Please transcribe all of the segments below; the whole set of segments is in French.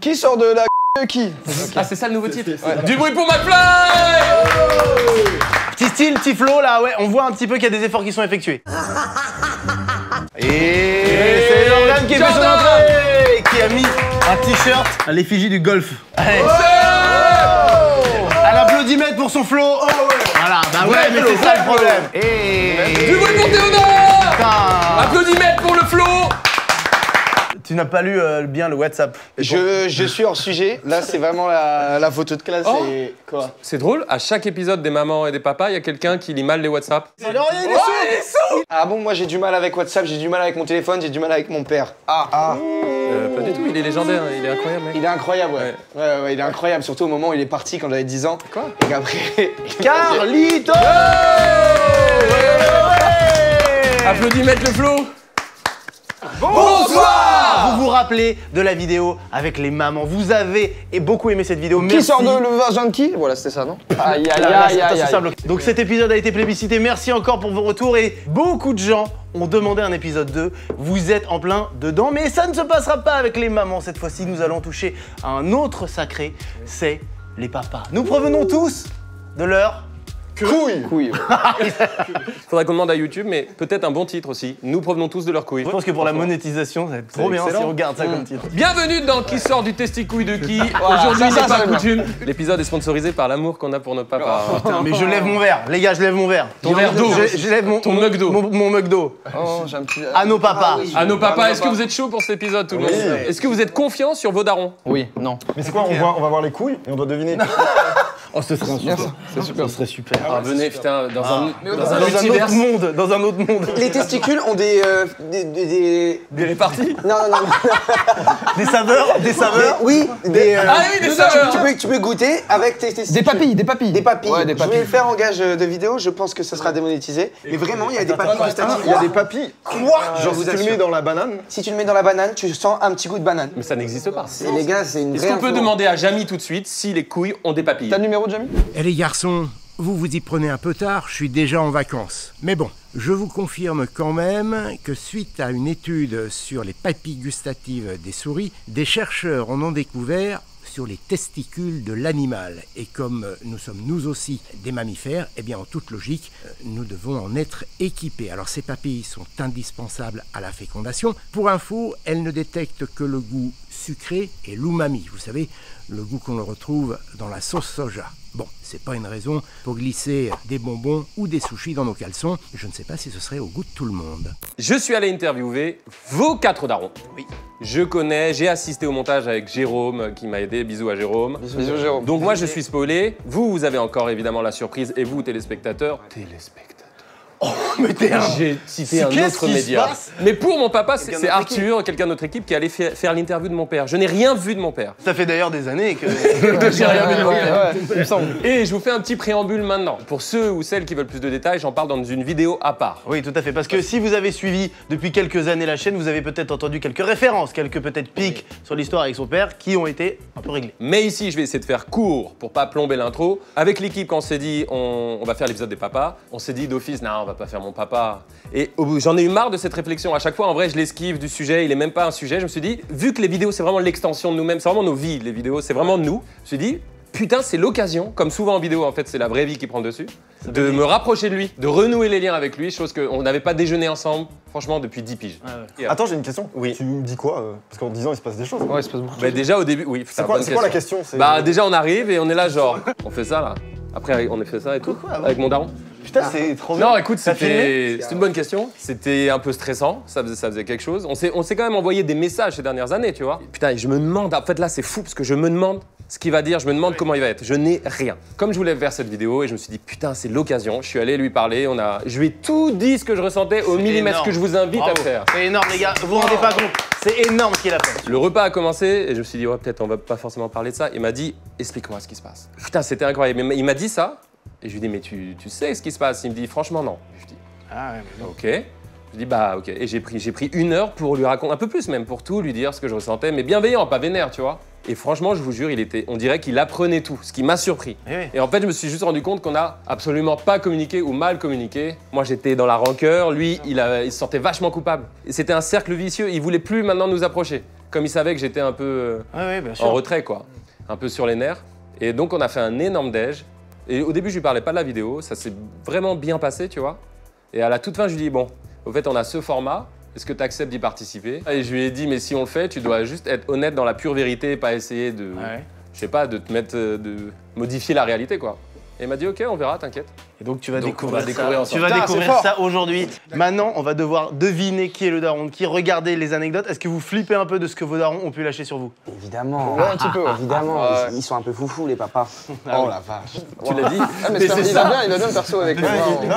Qui sort de la de qui? Okay. Ah, c'est ça le nouveau titre? Ouais. Du bruit pour McFly! Petit style, petit flow, là, ouais, on voit un petit peu qu'il y a des efforts qui sont effectués. Et c'est Jordan qui est fait son entrée, qui a mis un t-shirt à l'effigie du golf. Allez. Un applaudimètre pour son flow. Oh, ouais. Voilà, bah ouais, mais c'est ça le problème. Et... Du bruit pour Théodore! Applaudimètre pour le flow! Tu n'as pas lu bien le WhatsApp. Je suis hors sujet. Là, c'est vraiment la photo de classe. Oh. Et quoi? C'est drôle, à chaque épisode des mamans et des papas, il y a quelqu'un qui lit mal les WhatsApp. Alors, il est sous. Ah bon, moi j'ai du mal avec WhatsApp, j'ai du mal avec mon téléphone, j'ai du mal avec mon père. Pas du tout, il est légendaire, il est incroyable, mec. Il est incroyable, ouais. Ouais, il est incroyable, surtout au moment où il est parti quand j'avais 10 ans. Quoi? Et qu'après... Carlito. Applaudimètre le flow. Bonsoir. Vous vous rappelez de la vidéo avec les mamans. Vous avez beaucoup aimé cette vidéo. Qui sort de le vagin de qui? Voilà, c'était ça, non? Aïe, aïe, aïe, aïe, aïe. Donc cet épisode a été plébiscité. Merci encore pour vos retours. Et beaucoup de gens ont demandé un épisode 2. Vous êtes en plein dedans. Mais ça ne se passera pas avec les mamans. Cette fois-ci, nous allons toucher à un autre sacré. C'est les papas. Nous provenons tous de leur... Couille. Faudrait qu'on demande à YouTube, mais peut-être un bon titre aussi. Nous provenons tous de leurs couilles. Je pense que pour la monétisation, ça va être trop bien si on regarde ça comme titre. Bienvenue dans Qui sort du testicouille de qui? Aujourd'hui n'est pas coutume. L'épisode est sponsorisé par l'amour qu'on a pour nos papas. Putain, mais je lève mon verre. Les gars, je lève mon verre. Ton verre d'eau. Je lève mon mug d'eau. Mon mug d'eau. Oh, j'ai un petit... À nos papas. À nos papas, est-ce que vous êtes chaud pour cet épisode, tout le monde? Est-ce que vous êtes confiants sur vos darons? Oui, non. Mais c'est quoi, on va voir les couilles et on doit deviner. Oh, ce serait super. C'est super. Ce serait super. Ah, venez, putain, dans un autre monde. Dans un autre monde. Les testicules ont des réparties? Non. Des saveurs. Oui, Ah oui, des saveurs. Tu peux goûter avec tes testicules. Des papilles. Ouais, des Je papilles. vais le faire en gage de vidéo, je pense que ça sera démonétisé. Mais vraiment, il y a des papilles gustatives. Il y a des papilles. Quoi? Genre si tu le mets dans la banane. Si tu le mets dans la banane, tu sens un petit goût de banane. Mais ça n'existe pas. Et les gars, c'est une Est-ce vraie qu'on peut info. demander à Jamy tout de suite si les couilles ont des papilles? T'as le numéro de Jamy? Et les garçons, vous y prenez un peu tard, je suis déjà en vacances. Mais bon, je vous confirme quand même que suite à une étude sur les papilles gustatives des souris, des chercheurs en ont découvert sur les testicules de l'animal. Et comme nous sommes nous aussi des mammifères, eh bien en toute logique, nous devons en être équipés. Alors ces papilles sont indispensables à la fécondation. Pour info, elles ne détectent que le goût sucré et l'umami. Vous savez, le goût qu'on retrouve dans la sauce soja. Bon, c'est pas une raison pour glisser des bonbons ou des sushis dans nos caleçons. Je ne sais pas si ce serait au goût de tout le monde. Je suis allé interviewer vos 4 darons. Oui. Je connais, j'ai assisté au montage avec Jérôme qui m'a aidé. Bisous à Jérôme. Bisous Jérôme. Donc moi je suis spoilé. Vous avez encore évidemment la surprise et vous téléspectateurs. Oh, mais t'es un... J'ai cité un autre média. Mais pour mon papa, c'est Arthur, quelqu'un de notre équipe, qui allait faire l'interview de mon père. Je n'ai rien vu de mon père. Ça fait d'ailleurs des années que... J'ai rien vu de mon père. Il me semble. Et je vous fais un petit préambule maintenant. Pour ceux ou celles qui veulent plus de détails, j'en parle dans une vidéo à part. Oui, tout à fait. Parce que si vous avez suivi depuis quelques années la chaîne, vous avez peut-être entendu quelques références, quelques peut-être pics sur l'histoire avec son père qui ont été un peu réglés. Mais ici, je vais essayer de faire court pour pas plomber l'intro. Avec l'équipe, quand on s'est dit on va faire l'épisode des papas, on s'est dit d'office, non, on va pas faire mon papa. Et j'en ai eu marre de cette réflexion. À chaque fois, en vrai, je l'esquive du sujet. Il est même pas un sujet. Je me suis dit, vu que les vidéos, c'est vraiment l'extension de nous-mêmes, c'est vraiment nos vies, les vidéos, c'est vraiment nous. Je me suis dit, putain, c'est l'occasion, comme souvent en vidéo, en fait, c'est la vraie vie qui prend le dessus, de me rapprocher de lui, de renouer les liens avec lui, chose qu'on n'avait pas déjeuné ensemble, franchement, depuis 10 piges. Attends, j'ai une question. Oui. Tu me dis quoi? Parce qu'en 10 ans, il se passe des choses. Ouais, il se passe beaucoup. Bah, déjà, au début, oui. C'est quoi la question? Bah, déjà, on arrive et on est là, genre, on fait ça, là. Après, on a fait ça et tout, avec mon daron. Putain, c'est trop bien. Non, écoute, c'est une bonne question. C'était un peu stressant, ça faisait quelque chose. On s'est quand même envoyé des messages ces dernières années, tu vois. Putain, et je me demande, en fait là c'est fou parce que je me demande ce qu'il va dire, je me demande comment il va être. Je n'ai rien. Comme je voulais faire cette vidéo et je me suis dit putain, c'est l'occasion. Je suis allé lui parler, je lui ai tout dit ce que je ressentais au millimètre, que je vous invite à faire. C'est énorme les gars, vous vous rendez pas compte. C'est énorme ce qu'il a fait. Le repas a commencé et je me suis dit ouais, peut-être on va pas forcément parler de ça. Il m'a dit explique-moi ce qui se passe. Putain, c'était incroyable. Mais il m'a dit ça. Et je lui dis, mais tu sais ce qui se passe? Il me dit, franchement, non. Je dis, ah ouais, mais non. Ok. Je dis, bah, ok. Et j'ai pris 1 heure pour lui raconter, un peu plus même, pour tout lui dire ce que je ressentais, mais bienveillant, pas vénère, tu vois. Et franchement, je vous jure, on dirait qu'il apprenait tout, ce qui m'a surpris. Et en fait, je me suis juste rendu compte qu'on n'a absolument pas communiqué ou mal communiqué. Moi, j'étais dans la rancœur, lui, il se sentait vachement coupable. Et c'était un cercle vicieux, il voulait plus maintenant nous approcher. Comme il savait que j'étais un peu en retrait, quoi. Un peu sur les nerfs. Et donc, on a fait un énorme déj. Et au début, je lui parlais pas de la vidéo, ça s'est vraiment bien passé, tu vois. Et à la toute fin, je lui dis, bon, au fait, on a ce format. Est-ce que tu acceptes d'y participer? Et je lui ai dit, mais si on le fait, tu dois juste être honnête dans la pure vérité et pas essayer de, je sais pas, de te mettre, de modifier la réalité, quoi. Et il m'a dit, ok, on verra, t'inquiète. Et donc tu vas découvrir Fort. ça aujourd'hui. Maintenant, on va devoir deviner qui est le daron, qui regardez les anecdotes. Est-ce que vous flippez un peu de ce que vos darons ont pu lâcher sur vous? Évidemment. Ouais, un petit peu. Évidemment. Ils sont un peu foufous, les papas. Oh la vache. Tu l'as dit? Mais il va bien le perso avec moi.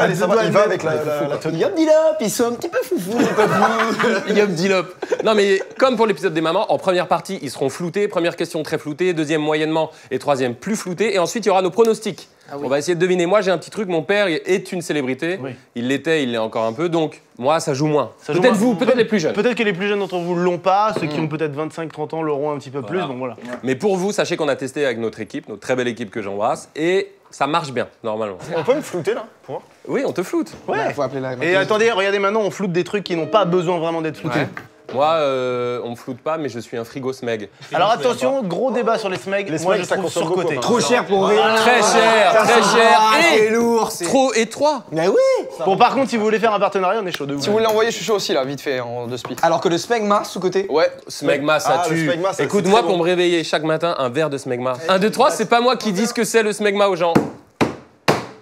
Il va avec la tenue. Yop dilop, ils sont un petit peu foufous, les papous. Yop dilop. Non mais comme pour l'épisode des mamans, en première partie, ils seront floutés. Première question très floutée, deuxième moyennement et troisième plus flouté. Et ensuite, il y aura nos pronostics. On va essayer de deviner. Moi, j'ai un petit truc. Mon père est une célébrité. Oui. Il l'était, il l'est encore un peu. Donc, moi, ça joue moins. Peut-être vous, peut-être les plus jeunes. Peut-être que les plus jeunes d'entre vous l'ont pas. Ceux qui ont peut-être 25-30 ans l'auront un petit peu plus. Donc voilà. Mais pour vous, sachez qu'on a testé avec notre équipe, notre très belle équipe que j'embrasse. Et ça marche bien, normalement. On peut me flouter là pour voir? Oui, on te floute. Ouais. Faut appeler la... Et attendez, regardez maintenant, on floute des trucs qui n'ont pas besoin vraiment d'être floutés. Ouais. Moi, on me floute pas, mais je suis un frigo smeg. Alors attention, gros débat sur les smegs. Moi, je trouve surcoté. Trop cher pour rien. Très cher, très cher. C'est lourd. Trop étroit. Mais oui. Bon, par contre, si vous voulez faire un partenariat, on est chaud de ouf. Si vous voulez l'envoyer, je suis chaud aussi là, vite fait, en 2 spi. Alors que le smegma sous-côté. Ouais. Smegma, ça tue. Smegma, ça, Écoute-moi, c'est pour me réveiller chaque matin, un verre de smegma. 1, 2, 3, c'est pas moi qui dis ce que c'est le smegma aux gens.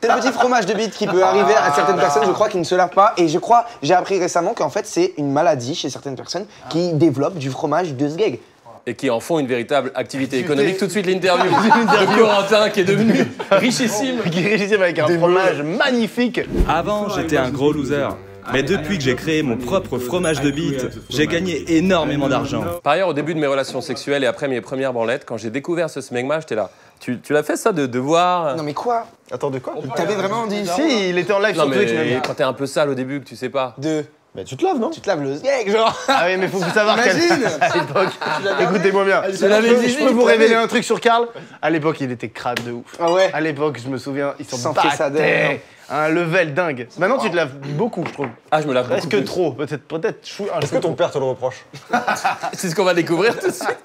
C'est le petit fromage de bite qui peut arriver à certaines personnes, je crois, qui ne se lavent pas. Et je crois, j'ai appris récemment qu'en fait, c'est une maladie chez certaines personnes qui développent du fromage de sgeg. Et qui en font une véritable activité économique. Tout de suite, l'interview de Corentin, qui est devenu richissime. Qui est richissime avec un fromage magnifique. Avant, j'étais un gros loser. Mais depuis que j'ai créé mon propre fromage de bite, j'ai gagné énormément d'argent. Par ailleurs, au début de mes relations sexuelles et après mes premières branlettes, quand j'ai découvert ce smegma, j'étais là. Tu l'as fait ça de voir... Non mais quoi? Attends, de quoi? T'avais vraiment dit... Si, il était en live Non sur Twitch. mais quand t'es un peu sale au début, que tu sais pas. Mais tu te laves, non? Tu te laves le sgeg, genre. Ah oui, mais faut savoir qu'à l'époque... Écoutez-moi bien. Je peux vous révéler un truc sur Karl. À l'époque, il était crade de ouf. Ah ouais. À l'époque, je me souviens, il s'en fait sa battait. Un level dingue. Maintenant, tu te laves beaucoup, je trouve. Ah, je me lave beaucoup Presque plus. trop. Peut-être. Est-ce que ton père te le reproche? C'est ce qu'on va découvrir tout de suite.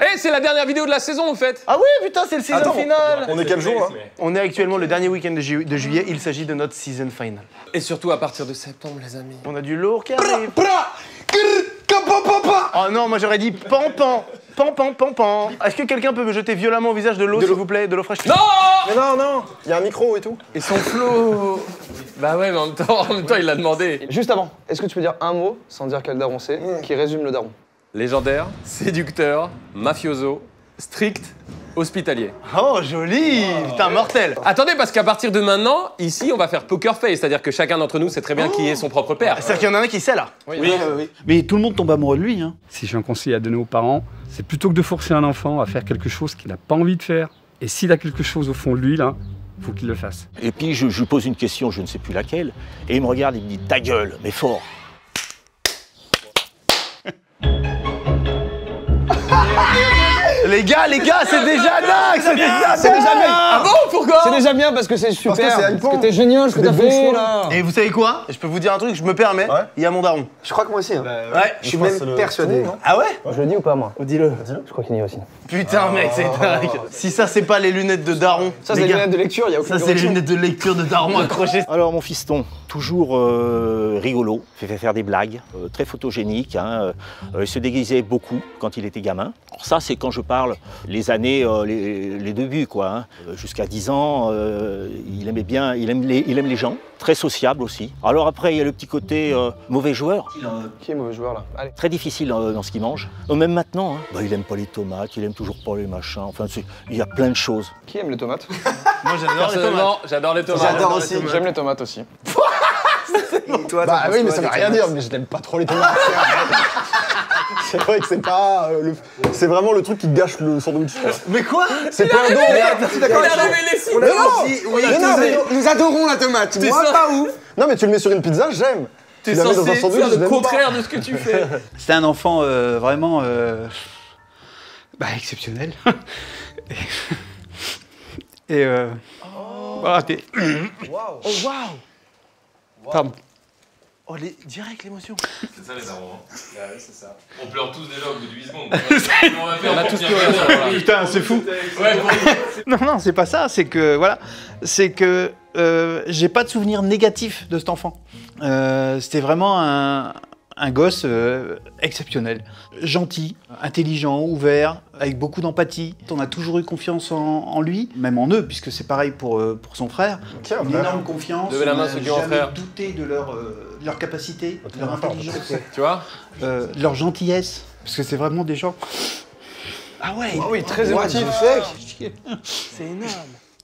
Et c'est la dernière vidéo de la saison, en fait. Ah oui, putain, c'est le season final. On est quel jour là? On est actuellement le dernier week-end de juillet. Il s'agit de notre season final. Et surtout à partir de septembre, les amis. On a du lourd qui arrive. Oh non, moi j'aurais dit pan-pan. Pan-pan. Est-ce que quelqu'un peut me jeter violemment au visage de l'eau, s'il vous plaît? De l'eau fraîche? Non! Mais non, il y a un micro et tout. Et son flow. Bah ouais, mais en même temps, il l'a demandé. Juste avant, est-ce que tu peux dire un mot, sans dire quel daron c'est, qui résume le daron? Légendaire, séducteur, mafioso, strict, hospitalier. Oh, joli. Putain, mortel. Attendez, parce qu'à partir de maintenant, ici, on va faire poker face, c'est-à-dire que chacun d'entre nous sait très bien qui est son propre père. C'est-à-dire qu'il y en a un qui sait là. Oui. Mais tout le monde tombe amoureux de lui. Hein. Si j'ai un conseil à donner aux parents, c'est plutôt que de forcer un enfant à faire quelque chose qu'il n'a pas envie de faire. Et s'il a quelque chose au fond de lui, là, faut qu'il le fasse. Et puis je lui pose une question, je ne sais plus laquelle, et il me regarde et me dit « ta gueule, mais fort ». Les gars, c'est déjà dingue. C'est déjà bien. Ah bon, pourquoi? C'est déjà bien parce que c'est super, parce que t'es génial ce que t'as fait là. Et vous savez quoi? Je peux vous dire un truc, je me permets. Il y a mon daron. Je crois que moi aussi. Hein. Ouais. Je suis même persuadé. Ah ouais? Je le dis ou pas moi? Dis-le. Je crois qu'il y est aussi. Putain, mec, c'est dingue. Si ça, c'est pas les lunettes de daron. Ça, c'est les lunettes de lecture, y a aucune Ça, c'est les lunettes de lecture de daron accrochées. Alors mon fiston, toujours rigolo, fait faire des blagues, très photogénique, hein, il se déguisait beaucoup quand il était gamin. Alors ça, c'est quand je parle les années, les débuts, quoi. Hein. Jusqu'à 10 ans, il aimait bien, il aime les gens, très sociable aussi. Alors après, il y a le petit côté mauvais joueur. Qui est mauvais joueur là? Allez. Très difficile dans ce qu'il mange. Même maintenant, hein, il aime pas les tomates, il aime toujours pas les machins, enfin, il y a plein de choses. Qui aime les tomates? Moi, j'adore les tomates. Personnellement, j'adore les tomates. J'adore aussi. J'aime les tomates aussi. Toi, Bah oui, mais ça veut rien dire, mais je n'aime pas trop les tomates. C'est vrai que c'est pas. C'est vraiment le truc qui gâche le sandwich. Quoi. Mais quoi? C'est plein d'eau. Il a révélé si. Nous adorons la tomate. Moi, pas ouf. Non, mais tu le mets sur une pizza, j'aime. T'es Tu la mets dans un censé sandwich, faire je le n'aime contraire de ce que tu fais. C'était un enfant vraiment Bah, exceptionnel. Et voilà, t'es... Waouh. Oh waouh. Pardon. Oh, direct l'émotion. C'est ça les darons. Ouais, c'est ça. On pleure tous déjà au bout de 8 secondes. On a tous pleuré. Putain, c'est fou. Ouais, bon. Non, c'est pas ça, c'est que, voilà, c'est que j'ai pas de souvenir négatif de cet enfant. C'était vraiment un gosse exceptionnel, gentil, intelligent, ouvert, avec beaucoup d'empathie. On a toujours eu confiance en lui, même en eux, puisque c'est pareil pour son frère. Une énorme confiance. Levez la main on ceux n'a qui ont un jamais frère. douté de leur capacité, de leur intelligence, Tu vois de leur gentillesse, parce que c'est vraiment des gens... Ah ouais. Ah oui, très émotif. C'est énorme.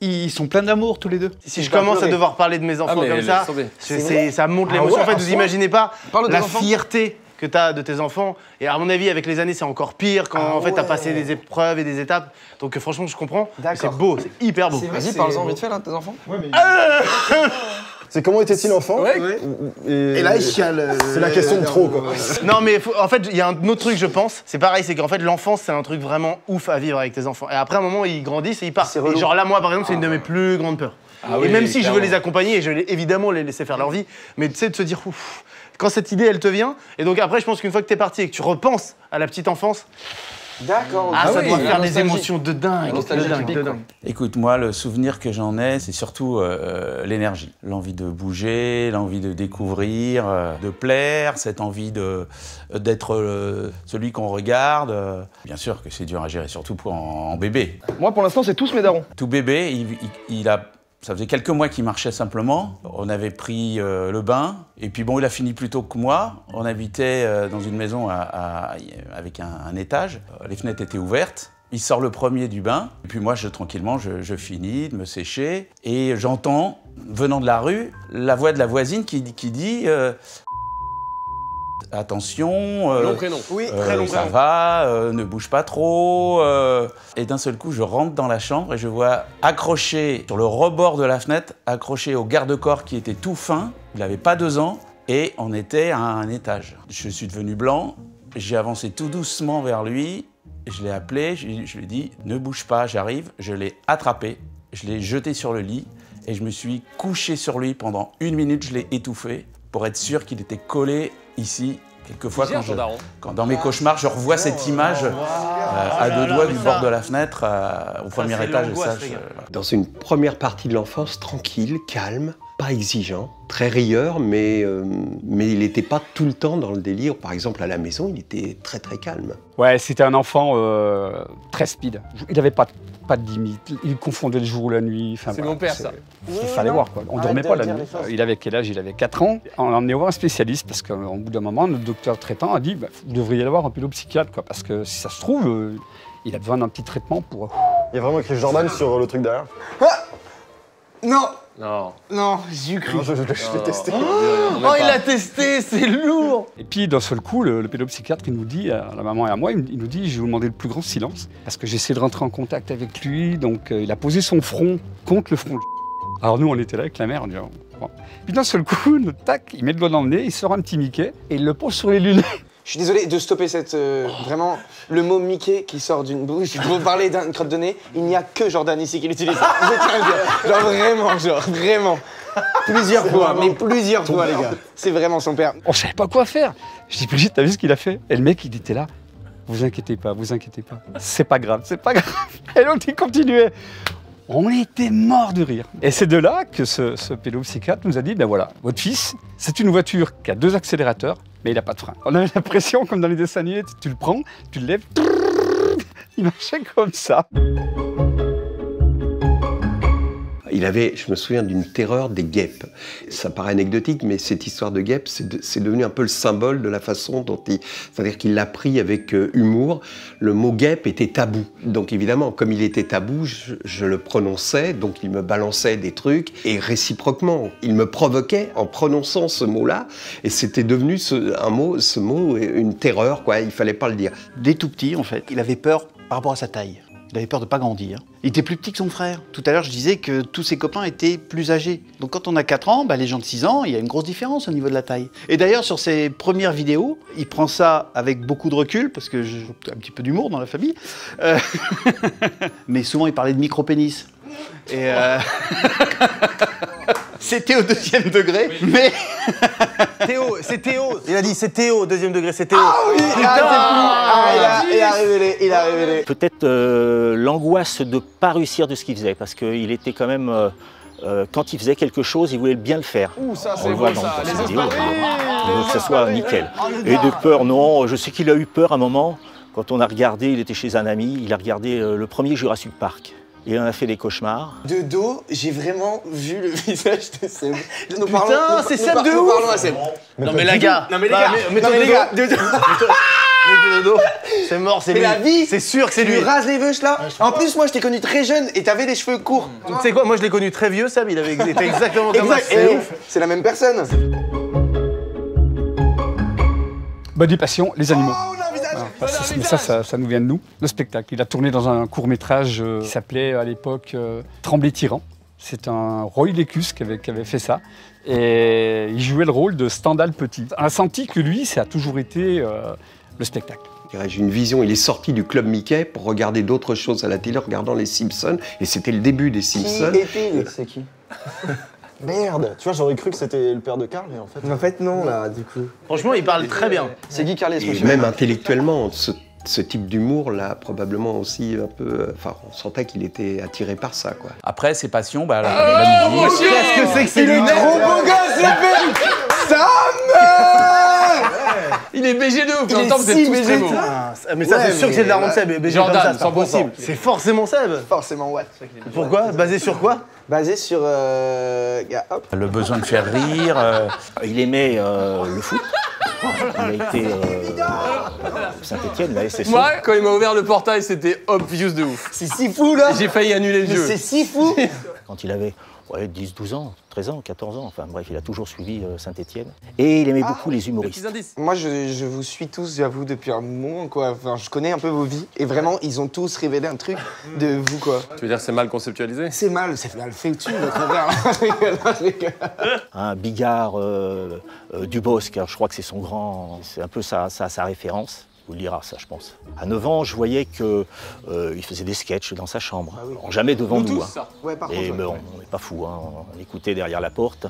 Ils sont pleins d'amour tous les deux. Si je commence à devoir parler de mes enfants mais comme laisse ça, tomber. ça monte l'émotion. ouais, En fait, à vous fond. imaginez pas Parle de la tes enfants. fierté que tu as de tes enfants. Et à mon avis, avec les années, c'est encore pire quand en fait, tu as passé des épreuves et des étapes. Donc franchement, je comprends. D'accord. C'est beau, c'est hyper beau. Vas-y, parle-en vite fait là, de tes enfants. Ouais, mais... C'est comment était-il enfant? Et là, il chiale. C'est la question de trop, quoi. Non, mais en fait, il y a un autre truc, je pense. C'est pareil, c'est qu'en fait, l'enfance, c'est un truc vraiment ouf à vivre avec tes enfants. Et après, un moment, ils grandissent et ils partent. Et genre là, moi, par exemple, c'est une de mes plus grandes peurs. Et même si je veux les accompagner, et je vais évidemment les laisser faire leur vie, mais tu sais, de se dire, ouf, quand cette idée, elle te vient, et donc après, je pense qu'une fois que t'es parti et que tu repenses à la petite enfance, D'accord. ça doit faire des nostalgie. émotions de dingue. De dingue. Écoute, moi, le souvenir que j'en ai, c'est surtout l'énergie. L'envie de bouger, l'envie de découvrir, de plaire, cette envie d'être celui qu'on regarde. Bien sûr que c'est dur à gérer, surtout en bébé. Moi, pour l'instant, c'est tous mes darons. Tout bébé, ça faisait quelques mois qu'il marchait simplement. On avait pris le bain, et puis bon, il a fini plus tôt que moi. On habitait dans une maison avec un étage. Les fenêtres étaient ouvertes. Il sort le premier du bain, et puis moi, tranquillement, je finis de me sécher. Et j'entends, venant de la rue, la voix de la voisine qui dit attention, Long prénom. Oui, très long ça prénom. va, ne bouge pas trop. Et d'un seul coup, je rentre dans la chambre et je vois accroché sur le rebord de la fenêtre, accroché au garde-corps qui était tout fin, il n'avait pas 2 ans, et on était à un étage. Je suis devenu blanc, j'ai avancé tout doucement vers lui, je l'ai appelé, je lui ai dit « Ne bouge pas, j'arrive ». Je l'ai attrapé, je l'ai jeté sur le lit, et je me suis couché sur lui pendant 1 minute, je l'ai étouffé, pour être sûr qu'il était collé ici. Quelquefois, quand dans mes cauchemars, je revois cette image à 2 doigts du bord de la fenêtre, au premier étage. Et ça, Dans une première partie de l'enfance, tranquille, calme, pas exigeant, très rieur, mais il n'était pas tout le temps dans le délire. Par exemple, à la maison, il était très très calme. Ouais, c'était un enfant très speed. Il n'avait pas de limite. Il confondait le jour ou la nuit. Enfin, c'est mon père, ça. Il fallait voir, quoi. On ne dormait pas la nuit. Il avait quel âge? Il avait 4 ans. On l'a emmené voir un spécialiste parce qu'au bout d'un moment, notre docteur traitant a dit vous devriez avoir un pédopsychiatre, quoi, parce que si ça se trouve, il a besoin d'un petit traitement pour... Il y a vraiment écrit Jordan sur le truc derrière. Non. Non, j'y ai cru. Non, je l'ai testé. Oh, il a testé, c'est lourd. Et puis, d'un seul coup, le pédopsychiatre, il nous dit, à la maman et à moi, il nous dit, je vais vous demander le plus grand silence, parce que j'essaie de rentrer en contact avec lui, donc il a posé son front contre le front. Alors nous, on était là avec la mère, on dit, bon. Puis d'un seul coup, tac, il met le doigt dans le nez, il sort un petit Mickey, et il le pose sur les lunettes. Je suis désolé de stopper cette... Vraiment, le mot Mickey qui sort d'une bouche, pour parler d'une crotte de nez, il n'y a que Jordan ici qui l'utilise. Je tiens à le dire. Genre vraiment. Plusieurs fois, mais plusieurs fois, les gars. C'est vraiment son père. On savait pas quoi faire. Je dis, Brigitte, t'as vu ce qu'il a fait? Et le mec, il était là. Vous inquiétez pas, vous inquiétez pas. C'est pas grave, c'est pas grave. Et l'autre, il continuait. On était morts de rire. Et c'est de là que ce pédopsychiatre nous a dit, ben voilà, votre fils, c'est une voiture qui a 2 accélérateurs, mais il n'a pas de frein. On avait l'impression, comme dans les dessins animés, tu le prends, tu le lèves, il marchait comme ça. Il avait, je me souviens, d'une terreur des guêpes. Ça paraît anecdotique, mais cette histoire de guêpes, c'est devenu un peu le symbole de la façon dont c'est-à-dire qu'il l'a pris avec humour. Le mot guêpe était tabou. Donc évidemment, comme il était tabou, je le prononçais, donc il me balançait des trucs, et réciproquement, il me provoquait en prononçant ce mot-là, et c'était devenu ce mot, une terreur, quoi. Il fallait pas le dire. Dès tout petit, en fait, il avait peur par rapport à sa taille. Il avait peur de pas grandir. Il était plus petit que son frère. Tout à l'heure, je disais que tous ses copains étaient plus âgés. Donc quand on a 4 ans, les gens de 6 ans, il y a une grosse différence au niveau de la taille. Et d'ailleurs, sur ses premières vidéos, il prend ça avec beaucoup de recul, parce que j'ai un petit peu d'humour dans la famille. Mais souvent, il parlait de micro-pénis. Et c'était au 2e degré, mais... Théo, c'est Théo. Il a dit c'est Théo, 2e degré, c'est Théo. Ah oui, il a révélé. Peut-être l'angoisse de ne pas réussir de ce qu'il faisait, parce qu'il était quand même, quand il faisait quelque chose, il voulait bien le faire. Ouh, ça On c'est le voit bon dans ça, ses les vidéos, espadrilles. il veut que ça soit nickel. Et de peur, non, je sais qu'il a eu peur à un moment, quand on a regardé, il était chez un ami, il a regardé le premier Jurassic Park. Et on a fait des cauchemars. De dos, j'ai vraiment vu le visage de Seb. Putain, c'est Seb de ouf. Parlons à Seb. Non mais les gars, Non mais les gars, de dos. de dos. C'est mort, c'est Mais lui. la vie, C'est sûr que c'est tu lui. lui rases les veuches là. En plus, moi je t'ai connu très jeune et t'avais les cheveux courts. Tu sais quoi, moi je l'ai connu très vieux, Seb, il était exactement comme ça. Exact. C'est Et ouf. c'est la même personne. Body Passion, les animaux. Oh, le visage. Mais ça nous vient de nous. Le spectacle, il a tourné dans un court-métrage qui s'appelait à l'époque Tremblay Tyran. C'est un Roy Lécus qui avait fait ça. Et il jouait le rôle de Stendhal Petit. On a senti que lui, ça a toujours été le spectacle. J'ai une vision, il est sorti du club Mickey pour regarder d'autres choses à la télé, regardant les Simpsons. Et c'était le début des Simpsons. Qui est-il? C'est qui? Merde, tu vois, j'aurais cru que c'était le père de Karl, mais en fait... En fait, non, là, du coup. Franchement, il parle très bien. C'est Guy Carlier, Et même intellectuellement, ce type d'humour l'a probablement aussi un peu... Enfin, on sentait qu'il était attiré par ça, quoi. Après, ses passions, la musique. Qu'est-ce que c'est que c'est Il est trop beau gosse, le père. Sam. Il est BG de ouf, Il en même temps, est vous êtes si tous très BG. beaux. Mais ça, c'est sûr que c'est de la ronde Seb. Jordan, comme ça, c'est 100%. impossible. C'est forcément Seb. Forcément, what? Pourquoi? Basé sur quoi? Basé sur. Hop. Le besoin de faire rire. Il aimait le foot. Il a été Saint-Étienne, la SSO. Moi, quand il m'a ouvert le portail, c'était obvious de ouf. C'est si fou là. J'ai failli annuler le Mais jeu. c'est si fou. Quand il avait 10, 12 ans, 13 ans, 14 ans, enfin bref, il a toujours suivi Saint-Étienne. Et il aimait beaucoup les humoristes. Moi, je vous suis tous, j'avoue, depuis un moment, quoi. Enfin, je connais un peu vos vies. Et vraiment, ils ont tous révélé un truc de vous, quoi. Tu veux dire c'est mal conceptualisé? C'est mal fait dessus, votre frère. Un Bigard Dubosc, alors je crois que c'est son grand... C'est un peu sa référence. Vous le lira, ça, je pense. À 9 ans, je voyais qu'il faisait des sketchs dans sa chambre. Ah oui. Alors, jamais devant Nous nous. tous, ça. Ouais, par Et contre. ben, on n'est pas fous, hein. On écoutait derrière la porte.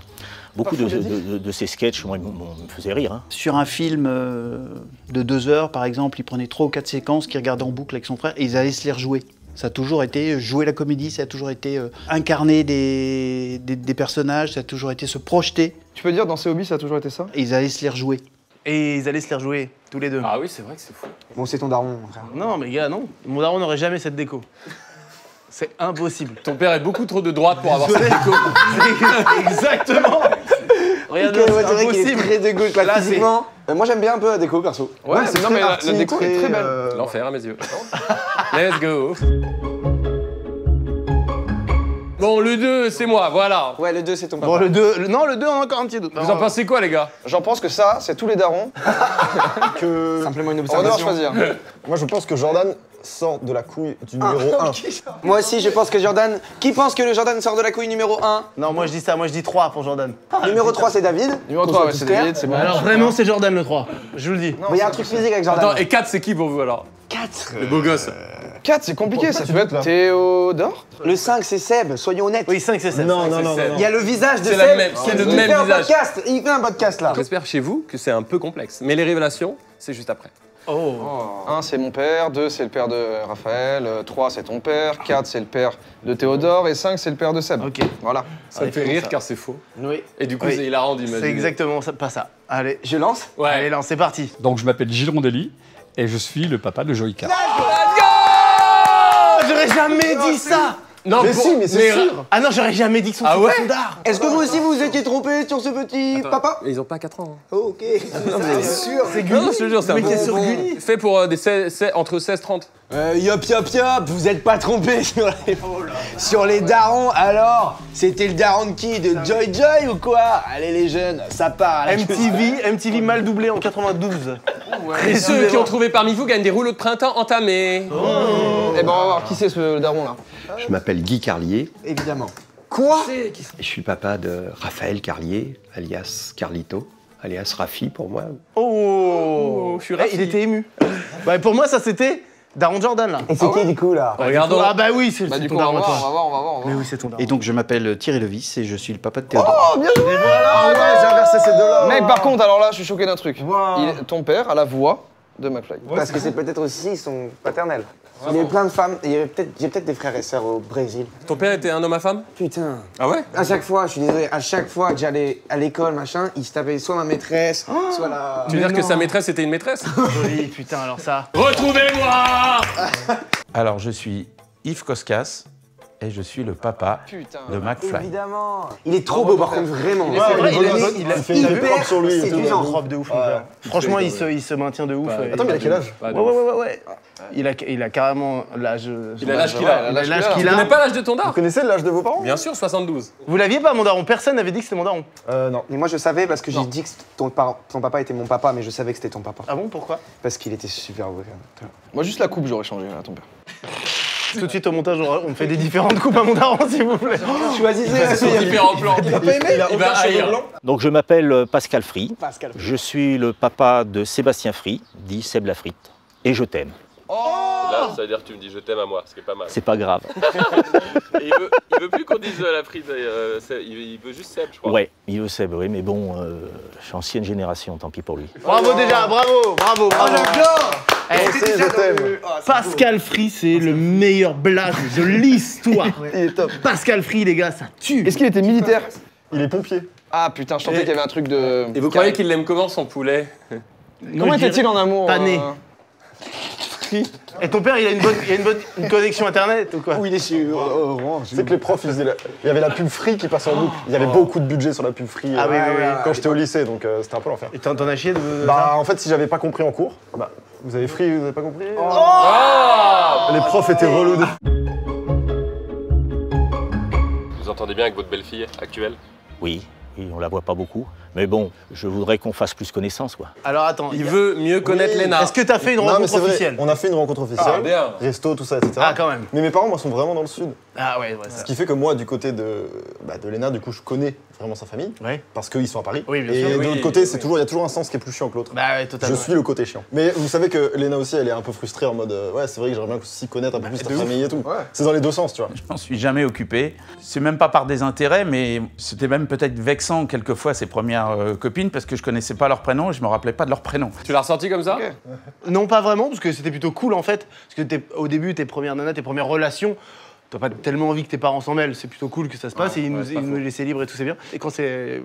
Beaucoup de ces sketchs, moi, me faisaient rire. Hein. Sur un film de 2 heures, par exemple, il prenait 3 ou 4 séquences qu'il regardait en boucle avec son frère et ils allaient se les rejouer. Ça a toujours été jouer la comédie, ça a toujours été incarner des personnages, ça a toujours été se projeter. Tu peux dire, dans ses hobbies, ça a toujours été ça? Et ils allaient se les rejouer. Et ils allaient se les rejouer, tous les deux. Ah oui, c'est vrai que c'est fou. Bon, c'est ton daron, frère. Non, mais gars, non. Mon daron n'aurait jamais cette déco. C'est impossible. Ton père est beaucoup trop de droite pour avoir cette déco. Exactement. Regarde, Ok, c'est ouais, c'est vrai qu'il est impossible. très de gauche, là, Là, c'est- physiquement. Moi, j'aime bien un peu la déco, perso. Ouais, c'est non, très mais la arty, déco est très belle. euh, L'enfer à mes yeux. Let's go. Bon, le 2, c'est moi, voilà. Ouais, le 2, c'est ton papa. Bon, le 2, non, le 2, on a encore un petit doute. Vous en pensez quoi, les gars? J'en pense que ça, c'est tous les darons. Simplement une On va devoir observation. choisir. Moi, je pense que Jordan sort de la couille du numéro 1. Moi aussi, je pense que Jordan... Qui pense que le Jordan sort de la couille numéro 1? Non, moi je dis ça, moi je dis 3 pour Jordan. Numéro 3, c'est David. Numéro Qu'on 3, soit ouais, tous c'est clairs. David, c'est bon. Alors vraiment, c'est Jordan le 3. Je vous le dis. Il y a un truc physique avec Jordan. Attends, et 4, c'est qui pour vous, alors? 4. Le beau gosse. 4, c'est compliqué, ça peut être Théodore. Le 5, c'est Seb, soyons honnêtes. Oui, 5 c'est 7. Non, non, non, non. Il y a le visage de C'est Seb. la même- c'est le Il même fait un visage. podcast. Il fait un podcast, là. J'espère chez vous que c'est un peu complexe. Mais les révélations, c'est juste après. Oh. 1, c'est mon père. 2, c'est le père de Raphaël. 3, c'est ton père. 4, c'est le père de Théodore. Et 5, c'est le père de Seb. Ok. Voilà. Ça me fait rire car c'est faux. Oui. Et du coup, Oui. c'est hilarant d'imaginer. C'est exactement ça, pas ça. Allez, Je lance. Ouais. allez, lance, c'est parti. Donc je m'appelle Gilles Rondelli et je suis le papa de Joey Carr. Oh, j'aurais jamais dit ça. Non, Mais si, mais c'est sûr. Ah non, j'aurais jamais dit que son Ah fils ouais était d'art. Est-ce que vous aussi, vous étiez trompé sur ce petit papa? Mais ils ont pas 4 ans. Hein. Oh, ok. C'est sûr. C'est Non, non, je te jure, c'est un Le mec est bon- sur bon- Gulli. Fait pour entre 16-30. Yop, vous êtes pas trompé sur les darons, alors? C'était le daron de qui? De Joy Joy ou quoi? Allez les jeunes, ça part. là, MTV mal doublé en 92. Et ceux qui ont trouvé parmi vous gagnent des rouleaux de printemps entamés. Eh ben, on va voir qui c'est ce daron là. Je m'appelle Guy Carlier. Évidemment. Quoi? Et je suis le papa de Raphaël Carlier, alias Carlito, alias Rafi pour moi. Oh, je suis il était ému. Bah, pour moi, ça c'était Daron Jordan là. Et c'est qui du coup là? Regardons. Ah bah oui, c'est Bah, du ton coup, on va daron. voir, toi. on va voir. Mais oui, c'est ton daron. Et donc je m'appelle Thierry Levis et je suis le papa de Théodore. Oh, bien joué! Ah ouais, j'ai inversé ces deux-là. Mec, par contre, alors là, je suis choqué d'un truc. Wow. Ton père a la voix de McFly. Parce que c'est peut-être aussi son paternel. Il y a eu plein de femmes, il y a peut-être des frères et sœurs au Brésil. Ton père était un homme à femme? Putain. Ah ouais? À chaque fois, je suis désolé, à chaque fois que j'allais à l'école, machin, il se tapait soit ma maîtresse, soit la... Tu veux dire que sa maîtresse était une maîtresse? Oui, putain, alors ça. Retrouvez-moi! Alors, je suis Yves Koskas et je suis le papa de McFly. Évidemment. Il est trop beau par contre, vraiment. C'est vrai, il a fait une hyper sur lui. séduisant. une robe de ouf. mon frère. Franchement, il se maintient de ouf. Attends, mais il a quel âge? Ouais. Il a carrément l'âge. Il a l'âge qu'il a. Il a l'âge Tu qu'il connais a. pas l'âge de ton daron? Vous connaissez l'âge de vos parents? Bien sûr, 72. Vous l'aviez pas, mon daron? Personne n'avait dit que c'était mon daron. Non. Et moi je savais parce que j'ai dit que ton papa était mon papa, mais je savais que c'était ton papa. Ah bon, pourquoi? Parce qu'il était super beau. Moi, juste la coupe, j'aurais changé à ton père. Tout de suite au montage, on fait des différentes coupes à mon daron, s'il vous plaît. Choisissez Son différents plans. Il a pas aimé, Il va haïr. Donc je m'appelle Pascal Free. Pascal. Je suis le papa de Sébastien Free, dit Seb la frite. Et je t'aime. Là, ça veut dire que tu me dis je t'aime à moi, ce qui est pas mal. C'est pas grave. Et il veut plus qu'on dise la frite, il veut juste Seb, je crois. Ouais, il veut Seb, oui, mais bon, je suis ancienne génération, tant pis pour lui. Bravo déjà, bravo. j'adore. Je t'aime. Pascal Free, c'est le meilleur blague de l'histoire. Il est top. Pascal Free, les gars, ça tue. Est-ce qu'il était militaire? Il est pompier. Ah putain, je sentais qu'il y avait un truc de. Et vous croyez qu'il l'aime comment, son poulet? Comment était-il en amour? Pas né. Et ton père, il a une connexion internet ou quoi? Où il est chez Orange. Tu sais que les profs, il y avait la pub Free qui passait en boucle. Il y avait beaucoup de budget sur la pub Free Ah oui. quand j'étais au lycée, donc c'était un peu l'enfer. Et t'en as chié de. Bah en fait, si j'avais pas compris en cours, bah vous avez Free, vous avez pas compris? Les profs étaient relous. Vous entendez bien avec votre belle-fille actuelle? Oui, on la voit pas beaucoup. Mais bon, je voudrais qu'on fasse plus connaissance, quoi. Alors attends, Il veut mieux connaître Léna. Est-ce que t'as fait une Non, mais rencontre c'est vrai, officielle? on a fait une rencontre officielle. Ah, bien. Resto, tout ça, etc. Ah, quand même. Mais mes parents, moi, sont vraiment dans le sud. Ah ouais, Ce qui fait que moi, du côté de Léna, du coup, je connais vraiment sa famille. Ouais. Parce qu'ils sont à Paris. Oui, bien Et sûr. de Oui. l'autre côté, il y a toujours un sens qui est plus chiant que l'autre. Bah ouais, totalement. Je suis le côté chiant. Mais vous savez que Léna aussi, elle est un peu frustrée en mode ouais, c'est vrai que j'aimerais bien aussi connaître un peu plus ta famille et tout. C'est dans les deux sens, tu vois. Je m'en suis jamais occupé. C'est même pas par désintérêt, mais c'était même peut-être vexant quelquefois ses premières copines parce que je connaissais pas leur prénom et je me rappelais pas de leur prénom. Tu l'as ressenti comme ça? Non, pas vraiment, parce que c'était plutôt cool en fait. Parce que au début, tes premières nanas, tes premières relations, t'as pas tellement envie que tes parents s'en mêlent. C'est plutôt cool que ça se passe et ils nous laissaient libres et tout, c'est bien. Et quand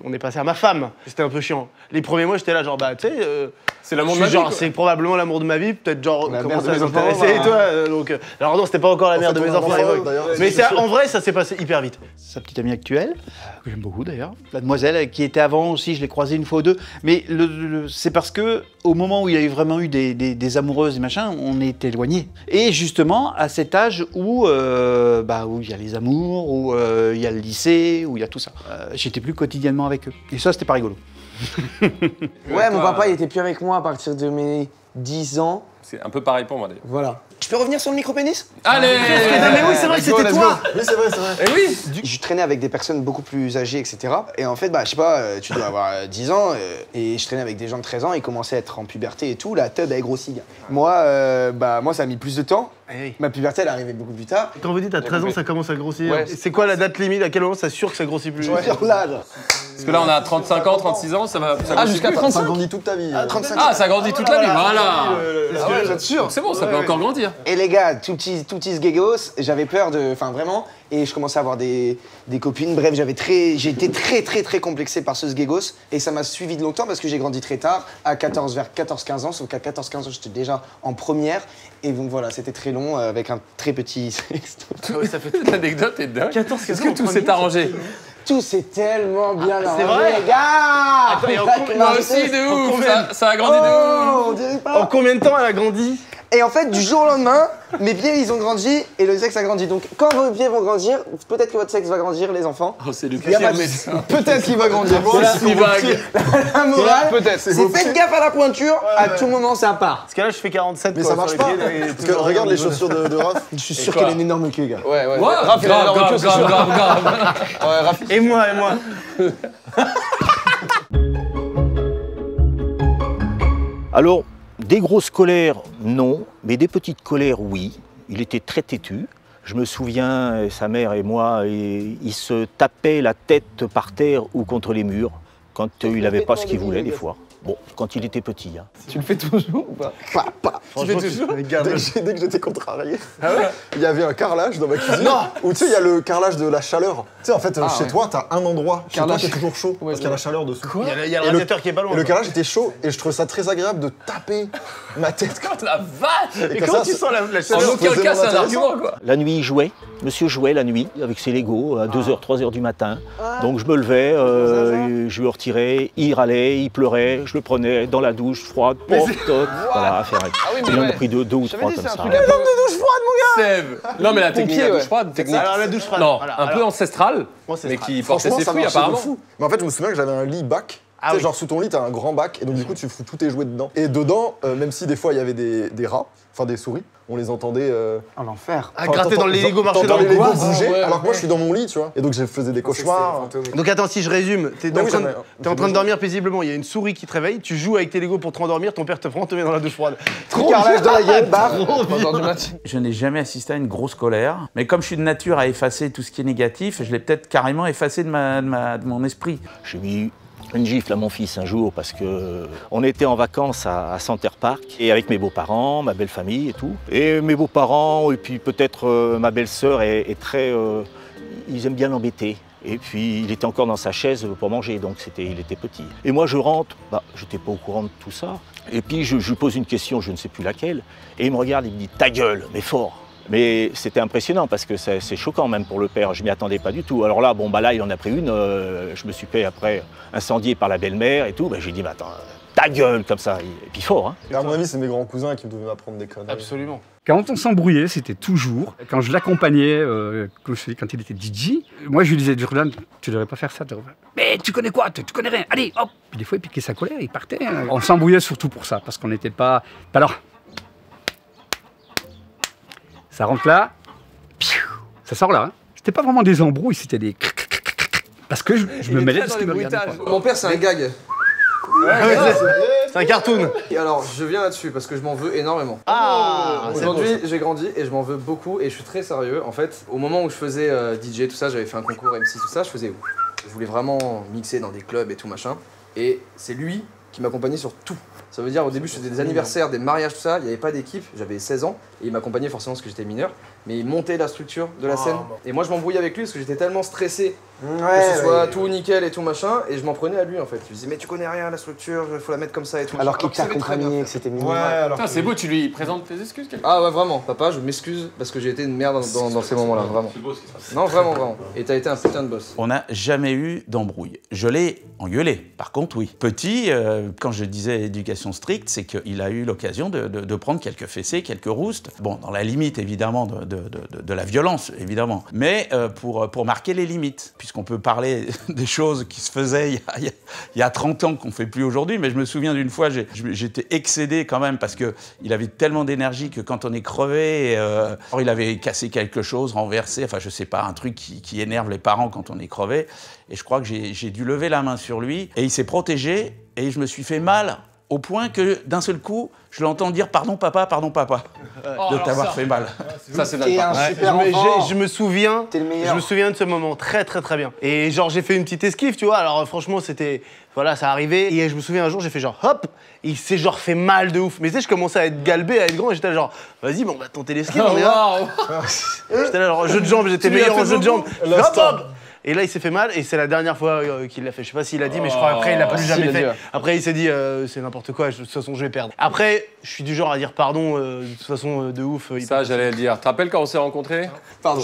on est passé à ma femme, c'était un peu chiant. Les premiers mois, j'étais là, genre, bah, tu sais. C'est l'amour de ma vie, genre, quoi. c'est probablement l'amour de ma vie, peut-être genre La comment mère ça de mes enfants, s'intéresser et bah. toi. Donc, alors non, c'était pas encore la mère de mes enfants à l'époque. d'ailleurs. Mais en vrai, ça s'est passé hyper vite. Sa petite amie actuelle, que j'aime beaucoup d'ailleurs. La demoiselle qui était avant aussi, je l'ai croisée une fois ou deux. Mais c'est parce que au moment où il y a eu vraiment eu des amoureuses et machin, on est éloignés. Et justement, à cet âge où il y a les amours, où il y a le lycée, où il y a tout ça. J'étais plus quotidiennement avec eux. Et ça, c'était pas rigolo. Ouais, mon papa, il était plus avec moi à partir de mes 10 ans. C'est un peu pareil pour moi d'ailleurs. Voilà. Je peux revenir sur le micro-pénis? Allez! Mais oui, c'est vrai que c'était toi. Oui, c'est vrai, c'est vrai. Eh oui! Je traînais avec des personnes beaucoup plus âgées, etc. Et en fait, je sais pas, tu dois avoir 10 ans, et je traînais avec des gens de 13 ans, ils commençaient à être en puberté et tout, la teub avait grossi. Moi, ça a mis plus de temps. Eh oui. Ma puberté, elle est arrivée beaucoup plus tard. Quand vous dites à 13 ans, ça commence à grossir. Ouais. Et c'est quoi la date limite? À quel moment c'est sûr que ça grossit plus? Là, genre. Parce que là, on a 35 ans, 36 ans, ça va. Ah, jusqu'à 35? Ça grandit toute ta vie. 35 Ah, ça grandit toute la vie, voilà! Ah ouais, vous êtes sûr? C'est bon, ça peut encore grandir. Et les gars, tout petit sgégos, j'avais peur de. Enfin, vraiment. Et je commençais à avoir des copines. Bref, j'ai été très complexé par ce sgégos. Et ça m'a suivi de longtemps parce que j'ai grandi très tard, vers 14-15 ans. Sauf qu'à 14-15 ans, j'étais déjà en première. Et donc voilà, c'était très long avec un très petit sexto. Ça fait L'anecdote est dingue. 14, Est-ce que tout s'est arrangé? Tout s'est tellement bien arrangé, c'est vrai? les gars. Attends, et en Moi aussi, de ouf! Ça a grandi de ouf! On dirait pas. En combien de temps elle a grandi? Et en fait, du jour au lendemain, mes pieds, ils ont grandi et le sexe a grandi. Donc, quand vos pieds vont grandir, peut-être que votre sexe va grandir, les enfants. Oh, c'est le Il y a pas de- médecin. Peut-être qu'il va grandir. La morale, Peut-être. c'est faites gaffe à la pointure, à tout moment, ça part. Parce que là, je fais 47. Mais quoi, ça marche sur pas. les pieds, et Parce que toujours regarde les au niveau chaussures de Raph. Je suis sûr qu'elle a une énorme queue, gars. Ouais, ouais. Ouais, Raph, il a la grave, queue, c'est sûr. grave. Ouais, Raph. Et moi. Alors, des grosses colères, non, mais des petites colères, oui. Il était très têtu. Je me souviens, sa mère et moi, il se tapait la tête par terre ou contre les murs quand il n'avait pas ce qu'il voulait, des fois. Bon, quand il était petit. Hein. Tu le fais toujours ou pas? Tu fais toujours. Dès que j'étais contrarié, il y avait un carrelage dans ma cuisine. Où tu sais, il y a le carrelage de la chaleur. Tu sais, en fait, chez toi, t'as un endroit chez toi qui est toujours chaud parce qu'il y a la chaleur dessous. Il y a le radiateur qui est pas loin. Et le carrelage était chaud et je trouvais ça très agréable de taper ma tête. La vache. Et comment tu sens la En chaleur? aucun cas, c'est un argument, quoi. La nuit, il jouait. Monsieur jouait la nuit avec ses Legos à 2h, 3h du matin. Donc je me levais, je lui retirais, il râlait, il pleurait, je le prenais dans la douche froide, pof, toc, voilà, affaire. Il en a pris deux ou trois comme ça. Sève. Non, mais la technique de la douche froide, technique. Alors la douche froide. Non, Voilà, un peu ancestrale, mais qui portait Franchement, ses ça fruits marchait de apparemment. fou. Mais en fait, je me souviens que j'avais un lit bac. Tu sais, genre sous ton lit, t'as un grand bac, et donc du coup, tu fous tous tes jouets dedans. Et dedans, même si des fois il y avait des rats, enfin des souris, on les entendait. En enfer. À gratter dans les Lego, marcher dans les le Lego bois. bouger, alors que moi je suis dans mon lit, tu vois. Et donc je faisais des cauchemars. Donc attends, si je résume, t'es Non, en oui, train de- j'avais- t'es en train de dormir paisiblement, il y a une souris qui te réveille, tu joues avec tes Lego pour te rendormir, ton père te prend, te met dans la douche froide. Carrelage dans la gueule, barre. Je n'ai jamais assisté à une grosse colère, mais comme je suis de nature à effacer tout ce qui est négatif, je l'ai peut-être carrément effacé de mon esprit. J'ai mis une gifle à mon fils un jour parce que on était en vacances à Center Park et avec mes beaux-parents, ma belle famille et tout. Et mes beaux-parents et puis peut-être ma belle-sœur est très, ils aiment bien l'embêter. Et puis il était encore dans sa chaise pour manger, donc il était petit. Et moi je rentre, j'étais pas au courant de tout ça. Et puis je lui pose une question, je ne sais plus laquelle, et il me regarde, il me dit ta gueule, mais fort. Mais c'était impressionnant parce que c'est choquant même pour le père, je m'y attendais pas du tout. Alors là, là il en a pris une, je me suis fait après incendier par la belle-mère et tout, j'ai dit mais attends, ta gueule comme ça, et puis fort. Hein. Et à mon avis, c'est mes grands cousins qui me devaient m'apprendre des conneries. Absolument. Quand on s'embrouillait, c'était toujours. Quand je l'accompagnais, quand il était DJ, moi je lui disais, Jordan, tu devrais pas faire ça. Mais tu connais quoi? Tu connais rien. Allez, hop. Puis des fois, il piquait sa colère, il partait. On s'embrouillait surtout pour ça, parce qu'on n'était pas. Alors, ça rentre là, ça sort là. Hein. C'était pas vraiment des embrouilles, c'était des. Parce que je me mêlais de ce qu'il me regardait pas. Mon père, c'est un gag. C'est un cartoon. Et alors, je viens là-dessus parce que je m'en veux énormément. C'est Aujourd'hui, j'ai grandi et je m'en veux beaucoup et je suis très sérieux. En fait, au moment où je faisais DJ, tout ça, j'avais fait un concours MC, tout ça, je voulais vraiment mixer dans des clubs et tout machin. Et c'est lui qui m'accompagnait sur tout. Ça veut dire, au début, je faisais des anniversaires, des mariages, tout ça, il n'y avait pas d'équipe, j'avais 16 ans, et il m'accompagnait forcément parce que j'étais mineur, mais il montait la structure de la scène. Et moi, je m'embrouillais avec lui parce que j'étais tellement stressé que ce soit tout nickel et tout machin, et je m'en prenais à lui en fait. Je lui disais, mais tu connais rien à la structure, il faut la mettre comme ça et tout. Alors qu'il t'accompagnait, que c'était mignon. Putain, c'est beau, tu lui présentes tes excuses quelque Ah ouais, vraiment, papa, je m'excuse parce que j'ai été une merde dans ces moments-là, vraiment. C'est beau ce qui se passe. Non, vraiment. Et t'as été un putain de boss. On n'a jamais eu d'embrouille. Je l'ai engueulé, par contre, oui. Petit, quand je disais éducation stricte, c'est qu'il a eu l'occasion de prendre quelques fessées, quelques roustes. Bon, dans la limite, évidemment, de la violence, évidemment. Mais pour marquer les limites, puisqu'on peut parler des choses qui se faisaient il y a 30 ans qu'on ne fait plus aujourd'hui. Mais je me souviens d'une fois, j'étais excédé quand même parce qu'il avait tellement d'énergie que quand on est crevé, il avait cassé quelque chose, renversé, enfin je sais pas, un truc qui énerve les parents quand on est crevé. Et je crois que j'ai dû lever la main sur lui et il s'est protégé et je me suis fait mal au point que d'un seul coup, je l'entends dire pardon papa, de t'avoir fait mal. Ça c'est T'es un notre super enfant. Je me souviens, T'es le meilleur. je me souviens de ce moment très bien. Et genre j'ai fait une petite esquive, tu vois. Alors franchement c'était, voilà, ça arrivait. Et je me souviens un jour j'ai fait genre hop, et il s'est genre fait mal de ouf. Mais tu sais je commençais à être galbé, à être grand et j'étais là genre vas-y bon on va tenter l'esquive, on est là. J'étais là genre jeu de jambes, j'étais meilleur en jeu de jambes. Hop hop. Et là, il s'est fait mal et c'est la dernière fois qu'il l'a fait. Je sais pas s'il l'a dit, mais je crois après, il l'a plus jamais fait. Après, il s'est dit, c'est n'importe quoi, de toute façon, je vais perdre. Après, je suis du genre à dire pardon, de toute façon, de ouf. Ça, j'allais le dire. Tu te rappelles quand on s'est rencontrés? Pardon.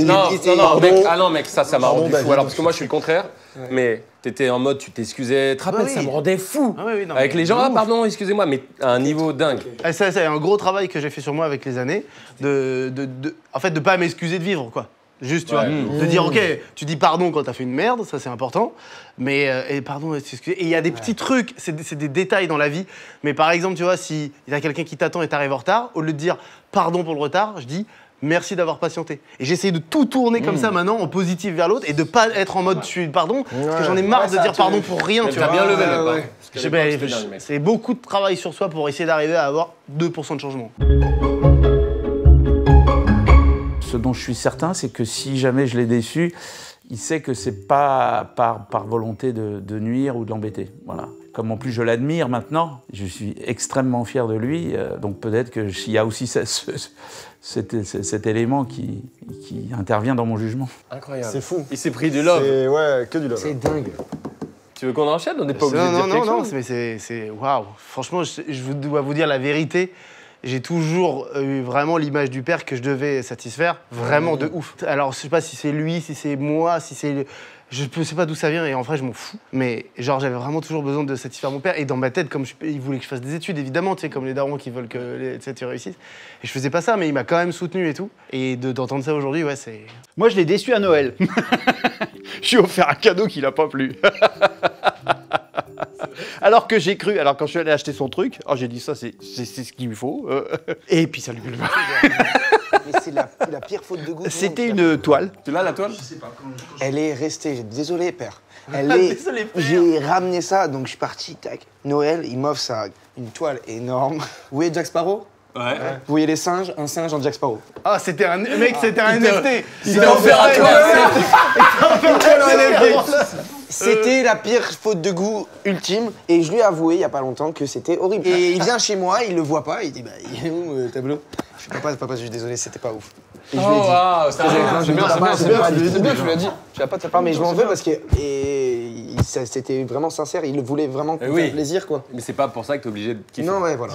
Non, mec, ah non, mec, ça m'a rendu fou. Alors, parce que moi, je suis le contraire, mais t'étais en mode, tu t'excusais. Tu te rappelles, ça me rendait fou. Avec les gens, ah, pardon, excusez-moi, mais à un niveau dingue. Ça, c'est un gros travail que j'ai fait sur moi avec les années, en fait, de pas m'excuser de vivre, quoi. Juste, tu vois, de dire, ok, tu dis pardon quand t'as fait une merde, ça c'est important, mais et pardon, excusez. Et il y a des petits trucs, c'est des détails dans la vie, mais par exemple, tu vois, si il y a quelqu'un qui t'attend et t'arrives en retard, au lieu de dire pardon pour le retard, je dis merci d'avoir patienté. Et j'essaie de tout tourner comme ça maintenant, en positif vers l'autre, et de pas être en mode je suis pardon, parce que j'en ai marre de dire pardon pour rien, tu vois. T'as bien levé le pas. C'est beaucoup de travail sur soi pour essayer d'arriver à avoir 2% de changement. Ce dont je suis certain, c'est que si jamais je l'ai déçu, il sait que c'est pas par volonté de nuire ou de l'embêter. Voilà. Comme en plus je l'admire maintenant, je suis extrêmement fier de lui, donc peut-être qu'il y a aussi cet élément qui intervient dans mon jugement. Incroyable. C'est fou. Il s'est pris du love. Ouais, que du love. C'est dingue. Tu veux qu'on enchaîne? On n'est pas obligé de dire quelque chose. Non, mais c'est waouh. Franchement, je dois vous dire la vérité. J'ai toujours eu vraiment l'image du père que je devais satisfaire, vraiment de ouf. Alors, je sais pas si c'est lui, si c'est moi, si c'est... Je sais pas d'où ça vient et en vrai, je m'en fous. Mais genre, j'avais vraiment toujours besoin de satisfaire mon père. Et dans ma tête, comme il voulait que je fasse des études, évidemment, tu sais, comme les darons qui veulent que tu réussisses. Et je faisais pas ça, mais il m'a quand même soutenu et tout. Et d'entendre ça aujourd'hui, ouais, c'est... Moi, je l'ai déçu à Noël. Je lui ai offert un cadeau qui n'a pas plu. Alors que j'ai cru, quand je suis allé acheter son truc, j'ai dit ça, c'est ce qu'il lui faut. Et puis ça lui plaît pas. Mais c'est la pire faute de goût. C'était une toile. Tu l'as, la toile? Je sais pas comment. Elle est restée, désolé père. Désolé, père. J'ai ramené ça, donc je suis parti, tac. Noël, il m'offre ça, une toile énorme. Vous voyez Jack Sparrow? Ouais. Vous voyez les singes? Un singe en Jack Sparrow. Ah, c'était un mec, c'était un NFT. Il t'a offert un toile. C'était la pire faute de goût ultime et je lui ai avoué il y a pas longtemps que c'était horrible. Et il vient chez moi, il le voit pas, il dit bah il est où le tableau? Je fais papa, je suis désolé, c'était pas ouf. Et je lui ai dit. C'est bien, je lui ai dit. Tu vas pas te faire mais je m'en veux parce que c'était vraiment sincère, il voulait vraiment faire plaisir quoi. Mais c'est pas pour ça que t'es obligé de kiffer. Non ouais voilà.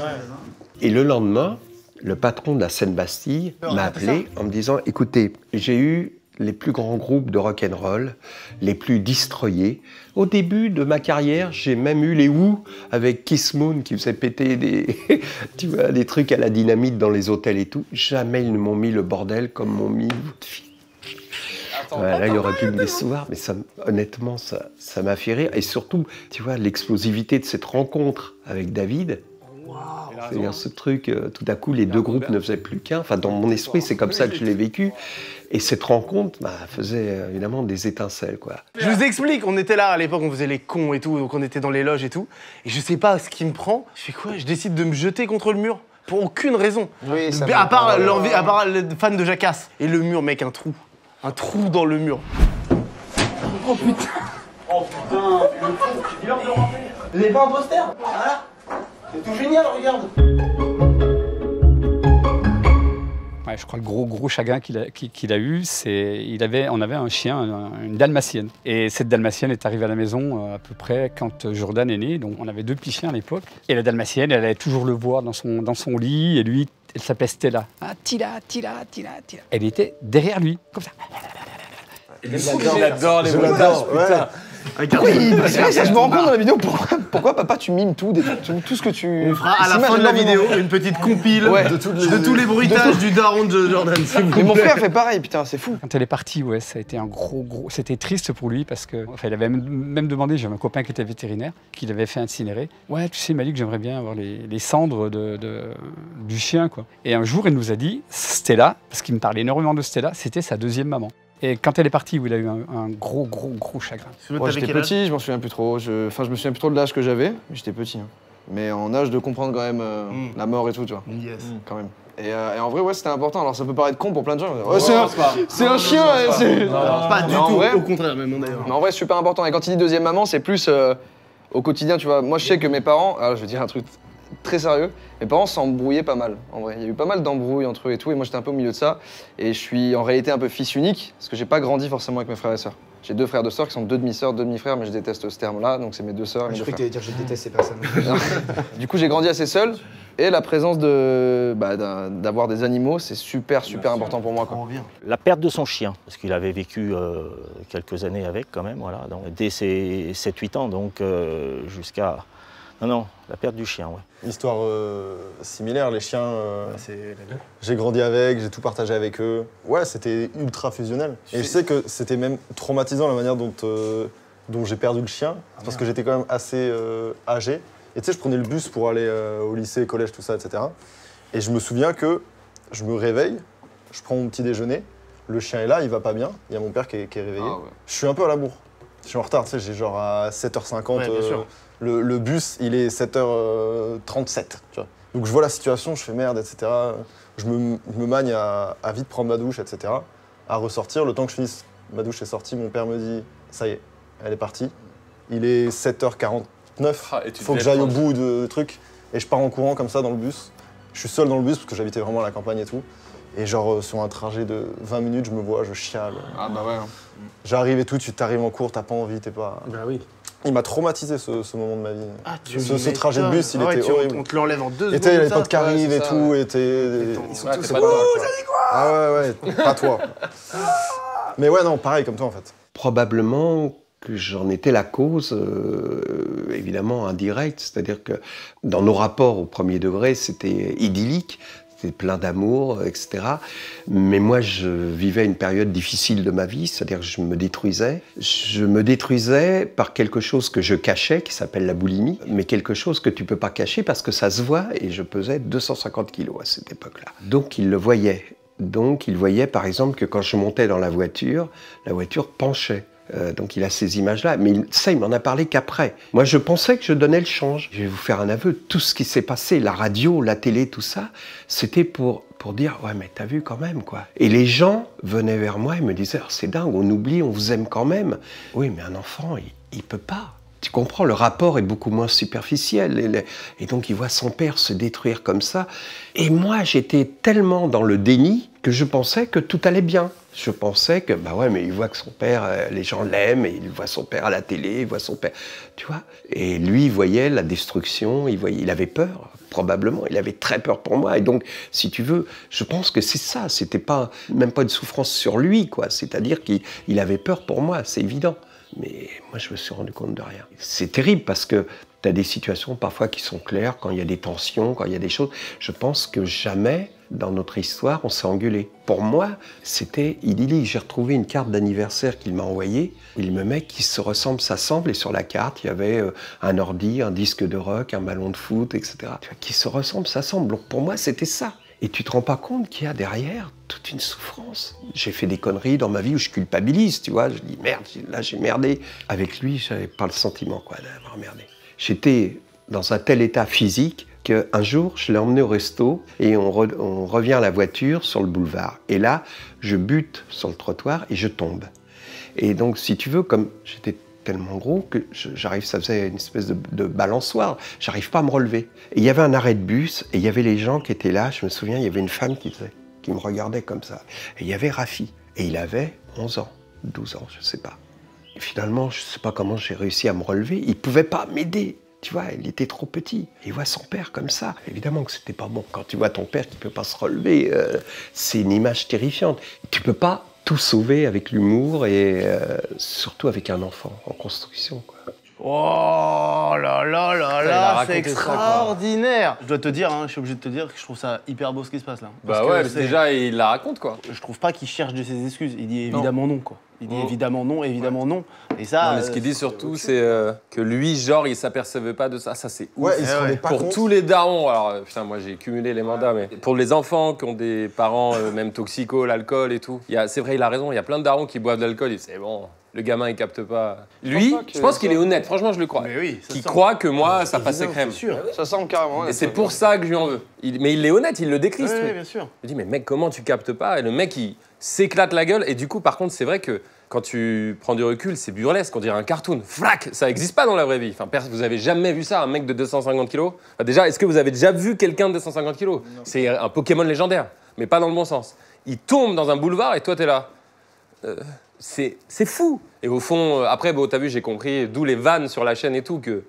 Et le lendemain, le patron de la Seine-Bastille m'a appelé en me disant écoutez, j'ai eu les plus grands groupes de rock'n'roll, les plus destroyés. Au début de ma carrière, j'ai même eu les Who avec Kiss Moon qui faisait péter des trucs à la dynamite dans les hôtels et tout. Jamais ils ne m'ont mis le bordel comme m'ont mis votre fille. Là, il aurait pu me décevoir, mais ça, honnêtement, ça m'a fait rire. Et surtout, tu vois, l'explosivité de cette rencontre avec David. C'est-à-dire ce truc, tout à coup, les deux groupes ne faisaient plus qu'un. Enfin, dans mon esprit, c'est comme ça que je l'ai vécu. Et cette rencontre faisait évidemment des étincelles, quoi. Je vous explique, on était là à l'époque, on faisait les cons et tout, donc on était dans les loges et tout. Et je sais pas ce qui me prend. Je fais quoi? Je décide de me jeter contre le mur. Pour aucune raison. Oui, à part l'envie, à part le fan de Jacasse. Et le mur, mec, un trou. Un trou dans le mur. Oh putain! Oh putain! J'ai l'heure de rentrer. Les 20 posters? Voilà! C'est tout génial, regarde! Ouais, je crois que le gros chagrin qu'il a eu, c'est on avait un chien, une dalmatienne. Et cette dalmatienne est arrivée à la maison à peu près quand Jordan est né. Donc on avait 2 petits chiens à l'époque. Et la dalmatienne, elle allait toujours le voir dans son lit. Et lui, elle s'appelait Stella. Ah, Tila. Elle était derrière lui, comme ça. J'adore les montages, putain. Oui, c'est vrai, ça, je me rends compte dans la vidéo pourquoi papa tu mimes tout ce que tu... On fera à la fin de la vidéo une petite compile de tous les bruitages du daron de Jordan. Mais mon frère fait pareil, putain, c'est fou. Quand elle est partie, ouais, ça a été un gros... C'était triste pour lui parce que... Enfin, il avait même demandé, j'ai un copain qui était vétérinaire, qui l'avait fait incinérer. Ouais, tu sais, il m'a dit que j'aimerais bien avoir les cendres du chien, quoi. Et un jour, il nous a dit, Stella, parce qu'il me parlait énormément de Stella, c'était sa 2e maman. Et quand elle est partie, il a eu un gros chagrin. Ouais, j'étais petit, je m'en souviens plus trop. Je me souviens plus trop de l'âge que j'avais, mais j'étais petit. Hein. Mais en âge de comprendre quand même la mort et tout, tu vois. Yes. Quand même. Et en vrai, ouais, c'était important. Alors ça peut paraître con pour plein de gens. Ouais, c'est un chien, pas du tout, au contraire même d'ailleurs. Mais en vrai, super important. Et quand il dit 2e maman, c'est plus au quotidien, tu vois. Moi, je sais que mes parents, alors je vais dire un truc très sérieux, mes parents s'embrouillaient pas mal, en vrai. Il y a eu pas mal d'embrouilles entre eux et tout, et moi j'étais un peu au milieu de ça. Et je suis en réalité un peu fils unique, parce que j'ai pas grandi forcément avec mes frères et sœurs. J'ai 2 frères, 2 sœurs qui sont 2 demi-sœurs, 2 demi-frères, mais je déteste ce terme-là, donc c'est mes 2 sœurs. Je croyais que t'allais dire je déteste ces personnes. Du coup, j'ai grandi assez seul, et la présence d'avoir des animaux, c'est super important pour moi, quoi. La perte de son chien, parce qu'il avait vécu quelques années avec quand même, voilà, donc, dès ses 7-8 ans, donc jusqu'à... Non, la perte du chien, ouais. Histoire similaire, les chiens, j'ai grandi avec, j'ai tout partagé avec eux. Ouais, c'était ultra fusionnel. Et je sais que c'était même traumatisant la manière dont j'ai perdu le chien, parce que j'étais quand même assez âgé. Et tu sais, je prenais le bus pour aller au lycée, collège, tout ça, etc. Et je me souviens que je me réveille, je prends mon petit déjeuner, le chien est là, il va pas bien, il y a mon père qui est réveillé. Ah ouais. Je suis un peu à la bourre. Je suis en retard, tu sais, j'ai genre à 7h50, ouais, le bus, il est 7h37, tu vois. Donc je vois la situation, je fais merde, etc. Je me magne à vite prendre ma douche, etc. À ressortir, le temps que je finisse, ma douche est sortie, mon père me dit, ça y est, elle est partie. Il est 7h49, faut que j'aille au bout de truc. Et je pars en courant comme ça dans le bus. Je suis seul dans le bus parce que j'habitais vraiment à la campagne et tout. Et genre sur un trajet de 20 minutes, je me vois, je chiale. Ah bah ouais. J'arrive et tout, tu t'arrives en cours, t'as pas envie, t'es pas... Bah oui. Il m'a traumatisé ce moment de ma vie. Ah, ce trajet de bus, il était horrible. On te l'enlève en 2 secondes. Et tu sais, il y a les potes qui arrivent et tout, et ils sont tous... Ouh, ça dit quoi? Ah ouais, pas toi. Mais ouais, non, pareil comme toi en fait. Probablement que j'en étais la cause, évidemment indirecte, c'est-à-dire que dans nos rapports au premier degré, c'était idyllique. C'était plein d'amour, etc. Mais moi, je vivais une période difficile de ma vie, c'est-à-dire que je me détruisais. Je me détruisais par quelque chose que je cachais, qui s'appelle la boulimie, mais quelque chose que tu peux pas cacher parce que ça se voit, et je pesais 250 kilos à cette époque-là. Donc, il le voyait. Donc, il voyait, par exemple, que quand je montais dans la voiture penchait. Donc il a ces images-là, mais ça, il m'en a parlé qu'après. Moi, je pensais que je donnais le change. Je vais vous faire un aveu, tout ce qui s'est passé, la radio, la télé, tout ça, c'était pour dire « Ouais, mais t'as vu quand même, quoi ». Et les gens venaient vers moi et me disaient oh, « C'est dingue, on oublie, on vous aime quand même ». Oui, mais un enfant, il peut pas. Tu comprends, le rapport est beaucoup moins superficiel. Et donc, il voit son père se détruire comme ça. Et moi, j'étais tellement dans le déni que je pensais que tout allait bien. Je pensais que, bah ouais, mais il voit que son père, les gens l'aiment, et il voit son père à la télé, il voit son père, tu vois. Et lui, il voyait la destruction, il avait peur, probablement, il avait très peur pour moi. Et donc, si tu veux, je pense que c'est ça, c'était pas, même pas une souffrance sur lui, quoi. C'est-à-dire qu'il avait peur pour moi, c'est évident. Mais moi, je me suis rendu compte de rien. C'est terrible parce que tu as des situations parfois qui sont claires, quand il y a des tensions, quand il y a des choses. Je pense que jamais, dans notre histoire, on s'est engueulé. Pour moi, c'était idyllique. J'ai retrouvé une carte d'anniversaire qu'il m'a envoyée. Il me met qui se ressemble, s'assemble. Et sur la carte, il y avait un ordi, un disque de rock, un ballon de foot, etc. Tu vois, qui se ressemble, s'assemble. Donc pour moi, c'était ça. Et tu te rends pas compte qu'il y a derrière toute une souffrance. J'ai fait des conneries dans ma vie où je culpabilise, tu vois. Je dis merde, là j'ai merdé. Avec lui, j'avais pas le sentiment quoi d'avoir merdé. J'étais dans un tel état physique qu'un jour, je l'ai emmené au resto et on revient à la voiture sur le boulevard. Et là, je bute sur le trottoir et je tombe. Et donc, si tu veux, comme j'étais tellement gros que j'arrive, ça faisait une espèce de balançoire, j'arrive pas à me relever. Et il y avait un arrêt de bus et il y avait les gens qui étaient là, je me souviens, il y avait une femme qui me regardait comme ça. Et il y avait Rafi, et il avait 11 ans, 12 ans, je sais pas. Et finalement, je sais pas comment j'ai réussi à me relever, il pouvait pas m'aider. Tu vois, il était trop petit. Il voit son père comme ça. Évidemment que c'était pas bon. Quand tu vois ton père qui peut pas se relever, c'est une image terrifiante. Tu peux pas tout sauver avec l'humour et surtout avec un enfant en construction, quoi. Oh là là là là, c'est extraordinaire. Je dois te dire, hein, je suis obligé de te dire que je trouve ça hyper beau ce qui se passe là. Bah ouais, déjà il la raconte quoi. Je trouve pas qu'il cherche de ses excuses, il dit évidemment non quoi. Il dit évidemment non, évidemment non. Et ça. Non, mais ce qu'il dit surtout, c'est que lui, genre, il s'apercevait pas de ça. Ça, c'est ouf. Ouais, il se rendait pas compte. Pour tous les darons, alors putain, moi j'ai cumulé les mandats, mais pour les enfants qui ont des parents même toxicos, l'alcool et tout, c'est vrai, il a raison, il y a plein de darons qui boivent de l'alcool, ils disent c'est bon. Le gamin, il capte pas. Lui, je pense qu'il est honnête, franchement, je le crois. Mais oui, qui croit que moi, ça passe crème. Sûr. Ça semble carrément. Et c'est pour ça que je lui en veux. Mais il est honnête, il le décrit. Oui, bien sûr. Je dis, mais mec, comment tu captes pas? Et le mec, il s'éclate la gueule. Et du coup, par contre, c'est vrai que quand tu prends du recul, c'est burlesque, on dirait un cartoon. Flac, ça n'existe pas dans la vraie vie. Enfin, vous avez jamais vu ça, un mec de 250 kilos? Déjà, est-ce que vous avez déjà vu quelqu'un de 250 kilos? C'est un Pokémon légendaire, mais pas dans le bon sens. Il tombe dans un boulevard et toi, t'es là. c'est fou. Et au fond, après, bon, t'as vu, j'ai compris, d'où les vannes sur la chaîne et tout, que,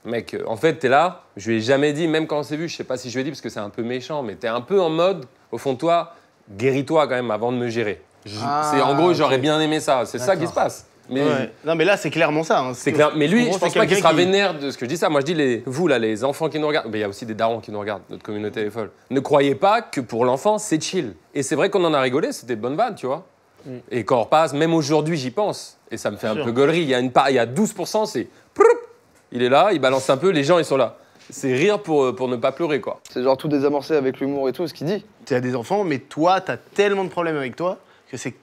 mec, en fait, t'es là, je lui ai jamais dit, même quand on s'est vu, je sais pas si je lui ai dit parce que c'est un peu méchant, mais t'es un peu en mode, au fond de toi, guéris-toi quand même avant de me gérer. En gros, j'aurais bien aimé ça, c'est ça qui se passe. Mais, non, mais là, c'est clairement ça. Hein, c'est clair. Mais lui, je pense pas qu'il sera vénère de ce que je dis ça. Moi, je dis, vous, là, les enfants qui nous regardent, mais il y a aussi des darons qui nous regardent, notre communauté est folle. Ne croyez pas que pour l'enfant, c'est chill. Et c'est vrai qu'on en a rigolé, c'était de bonnes vannes, tu vois. Et quand on repasse, même aujourd'hui, j'y pense. Et ça me fait un peu gaulerie. Il y a 12%, c'est... Il est là, il balance un peu, les gens, ils sont là. C'est rire pour ne pas pleurer, quoi. C'est genre tout désamorcé avec l'humour et tout, ce qu'il dit. Tu as des enfants, mais toi, t'as tellement de problèmes avec toi que c'est...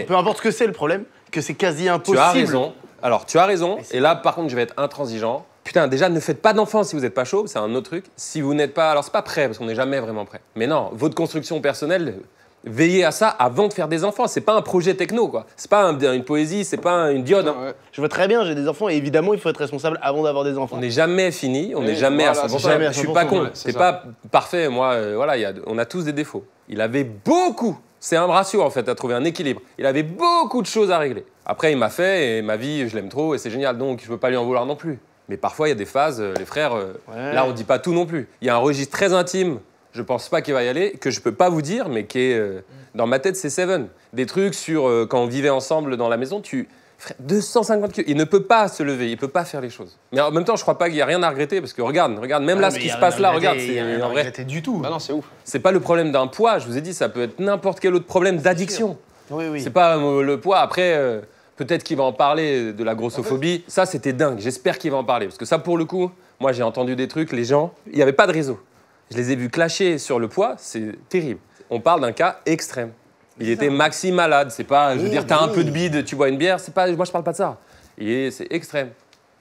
Peu importe ce que c'est le problème, que c'est quasi impossible. Tu as raison. Alors, tu as raison. Et là, par contre, je vais être intransigeant. Putain, déjà, ne faites pas d'enfants si vous n'êtes pas chaud. C'est un autre truc. Si vous n'êtes pas... Alors, c'est pas prêt, parce qu'on n'est jamais vraiment prêt. Mais non, votre construction personnelle, veillez à ça avant de faire des enfants. C'est pas un projet techno, quoi. C'est pas une poésie, c'est pas une diode. Hein. Je vois très bien, j'ai des enfants, et évidemment, il faut être responsable avant d'avoir des enfants. On n'est jamais fini, on n'est jamais à 100%. Je suis pas con. C'est pas parfait. Moi, voilà, on a tous des défauts. Il avait beaucoup... C'est un ratio, en fait, à trouver un équilibre. Il avait beaucoup de choses à régler. Après, il m'a fait, et ma vie, je l'aime trop, et c'est génial, donc je ne veux pas lui en vouloir non plus. Mais parfois, il y a des phases, les frères, là, on ne dit pas tout non plus. Il y a un registre très intime, je ne pense pas qu'il va y aller, que je ne peux pas vous dire, mais qui est... dans ma tête, c'est Seven. Des trucs sur, quand on vivait ensemble dans la maison, Frère, 250 kilos, il ne peut pas se lever, il ne peut pas faire les choses. Mais en même temps, je crois pas qu'il y a rien à regretter, parce que regarde, même là, ce qui se passe là, regarde, c'est en vrai. Du tout. Bah non, c'est ouf. C'est pas le problème d'un poids, je vous ai dit, ça peut être n'importe quel autre problème d'addiction. Oui. C'est pas le poids. Après, peut-être qu'il va en parler de la grossophobie. Ça, c'était dingue. J'espère qu'il va en parler, parce que ça, pour le coup, moi, j'ai entendu des trucs, les gens, il n'y avait pas de réseau. Je les ai vus clasher sur le poids, c'est terrible. On parle d'un cas extrême. Il était maxi malade, c'est pas, je veux dire, t'as un peu de bide, tu bois une bière, c'est pas, moi je parle pas de ça. C'est extrême.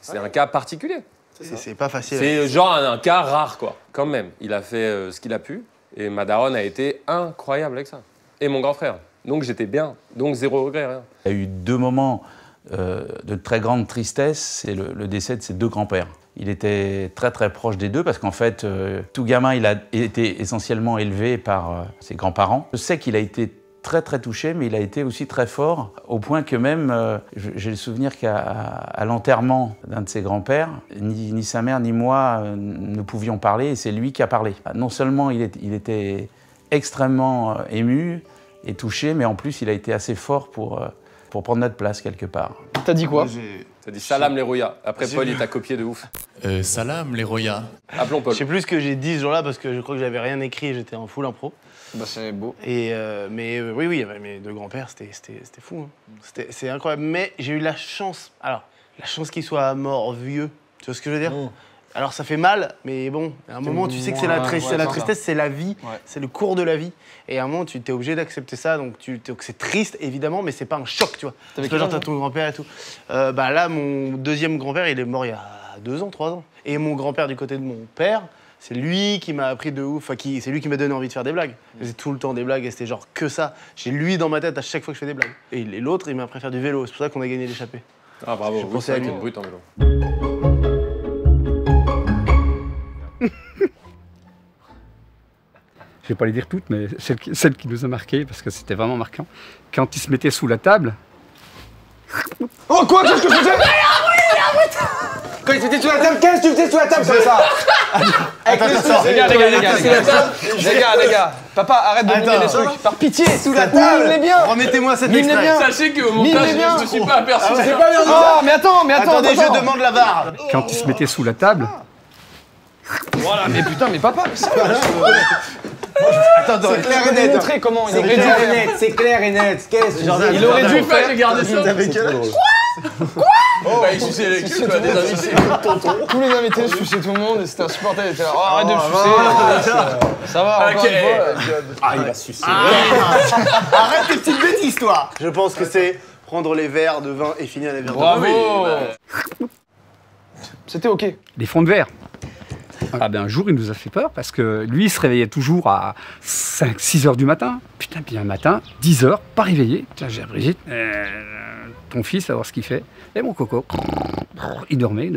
C'est un cas particulier. C'est pas facile. C'est genre un cas rare, quoi. Quand même, il a fait ce qu'il a pu, et ma daronne a été incroyable avec ça. Et mon grand frère. Donc j'étais bien, donc zéro regret, rien. Il y a eu 2 moments de très grande tristesse, c'est le décès de ses 2 grands-pères. Il était très très proche des 2 parce qu'en fait, tout gamin, il a été essentiellement élevé par ses grands-parents. Je sais qu'il a été très très touché, mais il a été aussi très fort, au point que même, j'ai le souvenir qu'à l'enterrement d'un de ses grands-pères, ni sa mère ni moi ne pouvions parler, et c'est lui qui a parlé. Non seulement il était extrêmement ému et touché, mais en plus il a été assez fort pour prendre notre place quelque part. T'as dit quoi? T'as dit salam les Roya. Après Paul, il t'a copié de ouf. Salam les Roya. Appelons Paul. Je sais plus ce que j'ai dit ce jour-là parce que je crois que j'avais rien écrit et j'étais en full impro. Bah c'est beau. Et mais oui, mes 2 grands-pères, c'était fou. Hein. C'est incroyable. Mais j'ai eu la chance. Alors, la chance qu'ils soient morts vieux. Tu vois ce que je veux dire? Alors ça fait mal, mais bon, à un moment tu sais que c'est la tristesse, c'est la vie, c'est le cours de la vie. Et à un moment tu t'es obligé d'accepter ça, donc c'est triste évidemment, mais c'est pas un choc, tu vois. Parce que genre t'as ton grand-père et tout. Bah là, mon 2e grand-père, il est mort il y a 2 ans, 3 ans. Et mon grand-père du côté de mon père, c'est lui qui m'a appris de ouf, c'est lui qui m'a donné envie de faire des blagues. Je faisais tout le temps des blagues et c'était genre que ça. J'ai lui dans ma tête à chaque fois que je fais des blagues. Et l'autre, il m'a appris à faire du vélo, c'est pour ça qu'on a gagné l'échappée. Ah bravo, je pensais à lui. Brut en vélo. Je vais pas les dire toutes, mais celle qui nous a marqué, parce que c'était vraiment marquant. Quand il se mettait sous la table. Oh quoi? Qu'est-ce que je faisais? Quand il se mettait sous la table, qu'est-ce que tu faisais sous la table comme ça? Les gars, papa, arrête de mimer les trucs. Par pitié, sous la table. Mime-les bien. Remettez-moi cette extrait. Sachez qu'au montage, je me suis pas aperçu. C'est pas bien. Oh, mais attends. Attendez, je demande la barre. Quand il se mettait sous la table. Voilà, mais putain, mais papa, c'est pas là. Attends, c'est clair et net. Montrer comment c'est clair et net. C'est clair et net. Qu'est-ce que il aurait dû faire, j'ai gardé ça. Quoi? Bah, il suçait les culs, quoi, des invités. Tous les invités suçaient tout le monde et c'était insupportable. Il était là, oh, arrête de me sucer. Ça va, encore une fois. Ah, il a sucé. Arrête tes petites bêtises, toi. Je pense que c'est prendre les verres de vin et finir les verres de vin. Bravo. C'était OK. Des fonds de verre. Ah ben un jour, il nous a fait peur parce que lui, il se réveillait toujours à 5-6 heures du matin. Putain, puis un matin, 10 heures, pas réveillé. Tiens, j'ai dit, Brigitte, ton fils, à voir ce qu'il fait. Et mon coco, il dormait.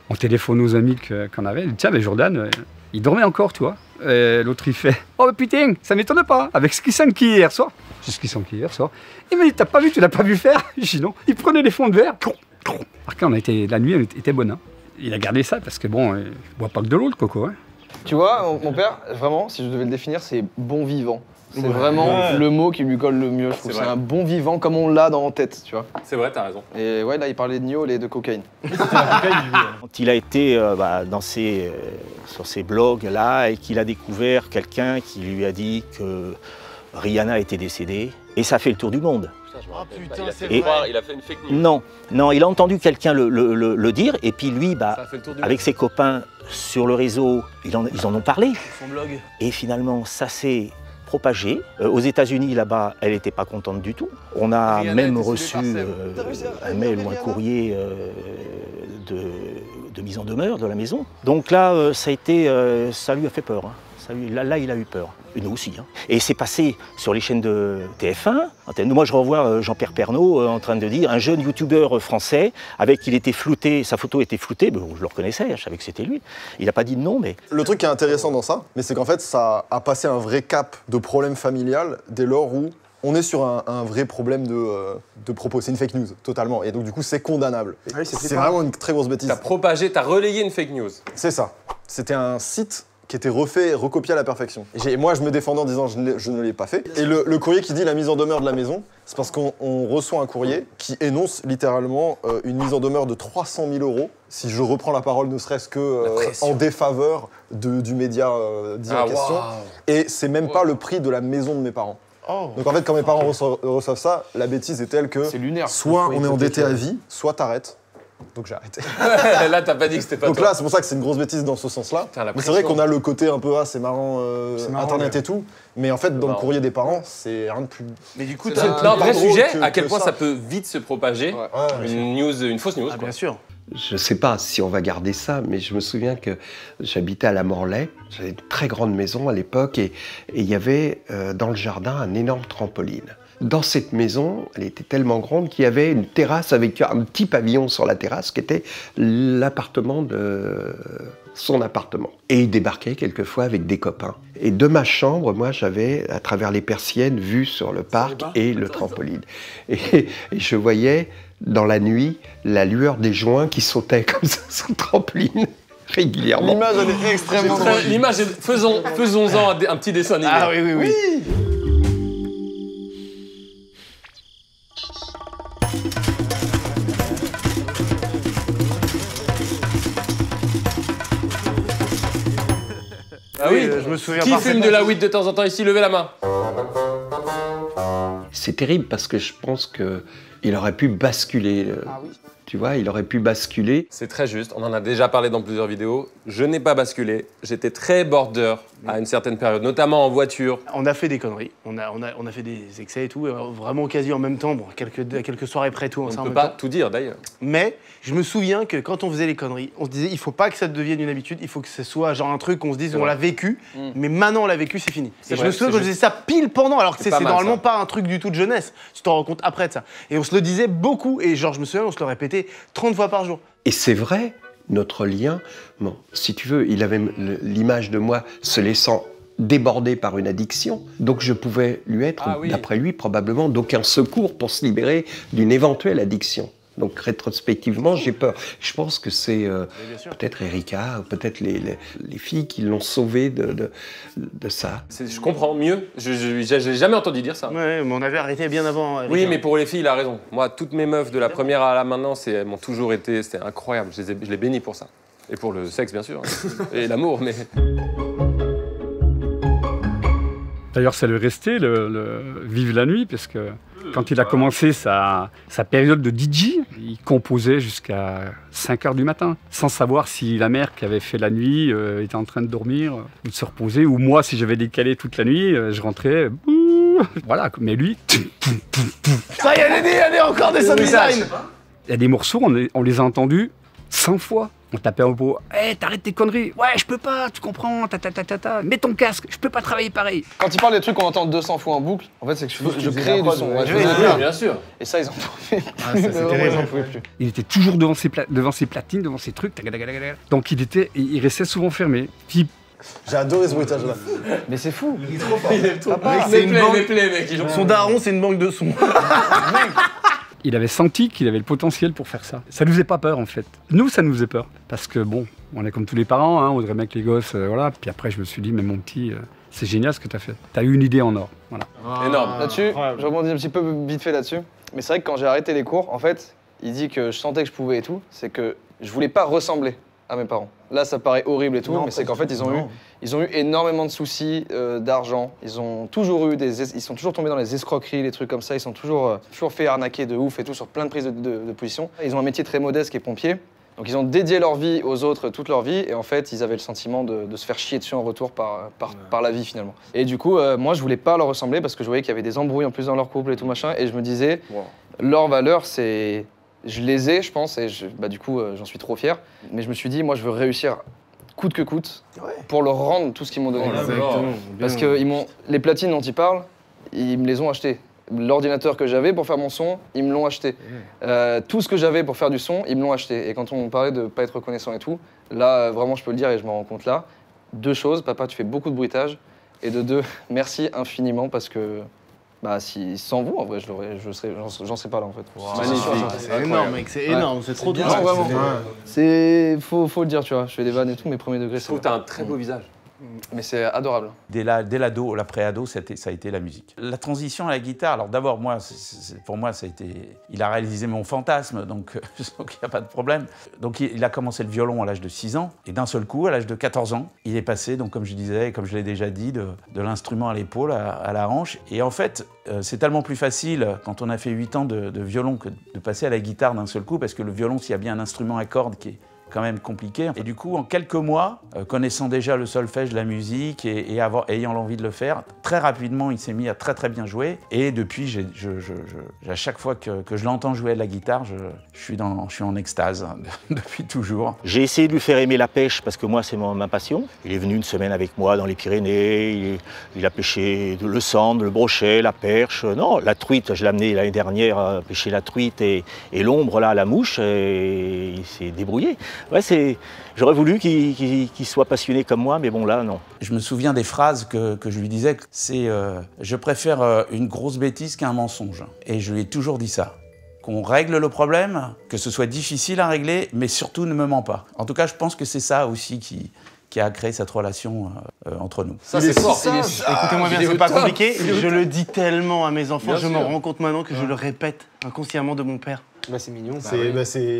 On téléphone aux amis qu'on avait. Il dit, tiens, mais Jordan, Il dormait encore, tu vois. L'autre, il fait « Oh bah putain, ça m'étonne pas, avec ce qui s'enquille hier soir. » J'ai ce qui s'enquille hier soir. Il m'a dit « T'as pas vu, tu l'as pas vu faire ?» J'ai dit « Non. » Il prenait les fonds de verre. La nuit, elle était bonne. Hein. Il a gardé ça parce que bon, il boit pas que de l'eau, le coco. Hein. Tu vois, mon père, vraiment, si je devais le définir, c'est bon vivant. C'est vraiment le mot qui lui colle le mieux, je trouve. C'est un bon vivant comme on l'a dans en tête, tu vois. C'est vrai, t'as raison. Et ouais, là, il parlait de gnôle et de cocaïne. Quand il a été sur ces blogs-là et qu'il a découvert quelqu'un qui lui a dit que Rihanna était décédée, et ça fait le tour du monde. Oh putain, c'est vrai. Il a fait une fake news. Non, il a entendu quelqu'un le dire, et puis lui, avec ses copains sur le réseau, ils en ont parlé. Son blog. Et finalement, ça s'est propagé. Aux États-Unis, là-bas, elle n'était pas contente du tout. On a même reçu un mail ou un courrier de mise en demeure de la maison. Donc là, ça lui a fait peur. Hein. Là, il a eu peur. Et nous aussi. Hein. Et c'est passé sur les chaînes de TF1. Moi, je revois Jean-Pierre Pernaut en train de dire un jeune youtubeur français avec qui il était flouté, sa photo était floutée. Ben, je le reconnaissais, je savais que c'était lui. Il n'a pas dit de nom, mais... Le truc qui est intéressant dans ça, c'est qu'en fait, ça a passé un vrai cap de problème familial dès lors où on est sur un vrai problème de propos. C'est une fake news, totalement. Et donc, du coup, c'est condamnable. Ah oui, c'est vraiment une très grosse bêtise. T'as relayé une fake news. C'est ça. C'était un site qui était recopié à la perfection. Et moi, je me défendais en disant je ne l'ai pas fait. Et le courrier qui dit la mise en demeure de la maison, c'est parce qu'on reçoit un courrier qui énonce littéralement une mise en demeure de 300 000 € si je reprends la parole, ne serait-ce que en défaveur du média dit en question. Wow. Et c'est même pas le prix de la maison de mes parents. Oh. Donc en fait, quand mes parents reçoivent ça, la bêtise est telle que soit on est endetté à vie, soit t'arrêtes. Donc j'ai arrêté. Là, t'as pas dit que c'était pas Donc toi. là, c'est pour ça que c'est une grosse bêtise dans ce sens-là. Mais c'est vrai qu'on a le côté un peu, c'est marrant, Internet et tout. Mais en fait, dans le courrier des parents, c'est rien de plus... Mais du coup, c'est un vrai sujet, à quel point ça peut vite se propager. Une fausse news, quoi. Bien sûr. Je sais pas si on va garder ça, mais je me souviens que j'habitais à la Morlaix. J'avais une très grande maison à l'époque et il y avait dans le jardin un énorme trampoline. Dans cette maison, elle était tellement grande qu'il y avait une terrasse avec un petit pavillon sur la terrasse qui était l'appartement de son appartement. Et il débarquait quelquefois avec des copains. Et de ma chambre, moi, j'avais, à travers les persiennes, vue sur le parc et le trampoline. Et je voyais, dans la nuit, la lueur des joints qui sautaient comme ça sur le trampoline. Régulièrement. L'image, elle est extrêmement drôle. L'image, faisons-en un petit dessin animé. Ah oui. Ah oui, je me souviens. Qui fume de la weed de temps en temps ici? Levez la main. C'est terrible parce que je pense qu'il aurait pu basculer. Tu vois, il aurait pu basculer. C'est très juste, on en a déjà parlé dans plusieurs vidéos. Je n'ai pas basculé, j'étais très border à une certaine période, notamment en voiture. On a fait des conneries, on a fait des excès et tout, vraiment quasi en même temps, bon, quelques soirées près tout. On ne peut pas tout dire d'ailleurs. Mais je me souviens que quand on faisait les conneries, on se disait il faut pas que ça devienne une habitude, il faut que ce soit genre un truc qu'on se dise on l'a vécu, mais maintenant on l'a vécu, c'est fini. Et je me souviens que je disais ça pile pendant, alors que c'est normalement pas un truc du tout de jeunesse, tu t'en rends compte après de ça. Et on se le disait beaucoup, et genre je me souviens, on se le répétait 30 fois par jour. Et c'est vrai, notre lien, bon, si tu veux, il avait l'image de moi se laissant déborder par une addiction, donc je pouvais lui être, d'après lui, probablement d'aucun secours pour se libérer d'une éventuelle addiction. Donc rétrospectivement, j'ai peur. Je pense que c'est peut-être Erika, peut-être les filles qui l'ont sauvé de ça. Je comprends mieux. Je n'ai jamais entendu dire ça. Ouais, mais on avait arrêté bien avant. Erika. Oui, mais pour les filles, il a raison. Moi, toutes mes meufs, de la première à la maintenant, elles m'ont toujours été... C'était incroyable. Je les bénis pour ça. Et pour le sexe, bien sûr. Et l'amour, mais... D'ailleurs, ça lui restait, Vive la nuit, parce que quand il a commencé sa période de DJ, il composait jusqu'à 5h du matin, sans savoir si la mère qui avait fait la nuit était en train de dormir ou de se reposer, ou moi, si j'avais décalé toute la nuit, je rentrais... Voilà, mais lui... Ça y est, elle est encore des sound design. Il y a des morceaux, on les a entendus 100 fois. On tapait en pot, hey, t'arrêtes tes conneries, ouais, je peux pas, tu comprends, mets ton casque, je peux pas travailler pareil. Quand il parle des trucs qu'on entend 200 fois en boucle, en fait, c'est que je crée du son. Bien sûr. Et ça, ils en pouvaient plus. Il était toujours devant ses platines, devant ses trucs, donc il restait souvent fermé. Puis J'ai adoré ce bruitage-là. Mais c'est fou. Il est trop fort. C'est une banque. Son daron, c'est une banque de sons. Il avait senti qu'il avait le potentiel pour faire ça. Ça nous faisait pas peur en fait. Nous, ça nous faisait peur. Parce que bon, on est comme tous les parents, hein, on voudrait bien que les gosses, voilà. Puis après, je me suis dit, mais mon petit, c'est génial ce que tu as fait. Tu as eu une idée en or. Voilà. Énorme. Là-dessus, je rebondis un petit peu vite fait là-dessus. Mais c'est vrai que quand j'ai arrêté les cours, en fait, il dit que je sentais que je pouvais et tout. C'est que je voulais pas ressembler à mes parents. Là, ça paraît horrible et tout, mais c'est qu'en fait, ils ont eu énormément de soucis d'argent. Ils ont toujours eu ils sont toujours tombés dans les escroqueries, les trucs comme ça. Ils sont toujours fait arnaquer de ouf et tout sur plein de prises de position. Ils ont un métier très modeste qui est pompier. Donc ils ont dédié leur vie aux autres toute leur vie et en fait ils avaient le sentiment de se faire chier dessus en retour par la vie finalement. Et du coup moi je voulais pas leur ressembler parce que je voyais qu'il y avait des embrouilles en plus dans leur couple et tout machin et je me disais leur valeur c'est... Je les ai je pense et du coup j'en suis trop fier. Mais je me suis dit moi je veux réussir coûte que coûte pour leur rendre tout ce qu'ils m'ont donné. Parce que les platines dont ils parlent, ils me les ont achetées. L'ordinateur que j'avais pour faire mon son, ils me l'ont acheté. Tout ce que j'avais pour faire du son, ils me l'ont acheté. Et quand on parlait de pas être reconnaissant et tout, là, vraiment, je peux le dire et je m'en rends compte là. 2 choses, papa, tu fais beaucoup de bruitage. Et de 2, merci infiniment parce que, sans vous, en vrai, j'en sais pas là, en fait. Wow. Magnifique. C'est énorme, mec, c'est énorme, c'est trop bien. Faut le dire, tu vois. Je fais des vannes et tout, mes premiers degrés, Je trouve que t'as un très beau visage. Mais c'est adorable. Dès l'ado, l'après-ado, ça a été la musique. La transition à la guitare, alors d'abord, moi, pour moi, ça a été... Il a réalisé mon fantasme, donc il n'y a pas de problème. Donc il a commencé le violon à l'âge de 6 ans, et d'un seul coup, à l'âge de 14 ans, il est passé, donc comme je disais, et comme je l'ai déjà dit, de l'instrument à l'épaule à la hanche. Et en fait, c'est tellement plus facile, quand on a fait 8 ans de violon, que de passer à la guitare d'un seul coup, parce que le violon, s'il y a bien un instrument à cordes qui est quand même compliqué. Et du coup, en quelques mois, connaissant déjà le solfège, la musique et ayant l'envie de le faire, très rapidement, il s'est mis à très bien jouer. Et depuis, à chaque fois que je l'entends jouer de la guitare, je suis en extase depuis toujours. J'ai essayé de lui faire aimer la pêche parce que moi, c'est ma passion. Il est venu une semaine avec moi dans les Pyrénées. Il a pêché le sandre, le brochet, la perche. Non, la truite, je l'ai amené l'année dernière à pêcher la truite et l'ombre, là, la mouche. Et il s'est débrouillé. Ouais, j'aurais voulu qu'il soit passionné comme moi, mais bon, là, non. Je me souviens des phrases que je lui disais, c'est je préfère une grosse bêtise qu'un mensonge. Et je lui ai toujours dit ça. Qu'on règle le problème, que ce soit difficile à régler, mais surtout ne me mens pas. En tout cas, je pense que c'est ça aussi qui a créé cette relation entre nous. Ça, c'est fort. Écoutez-moi bien, c'est pas compliqué. Je le dis tellement à mes enfants, je me rends compte maintenant que je le répète inconsciemment de mon père. C'est mignon.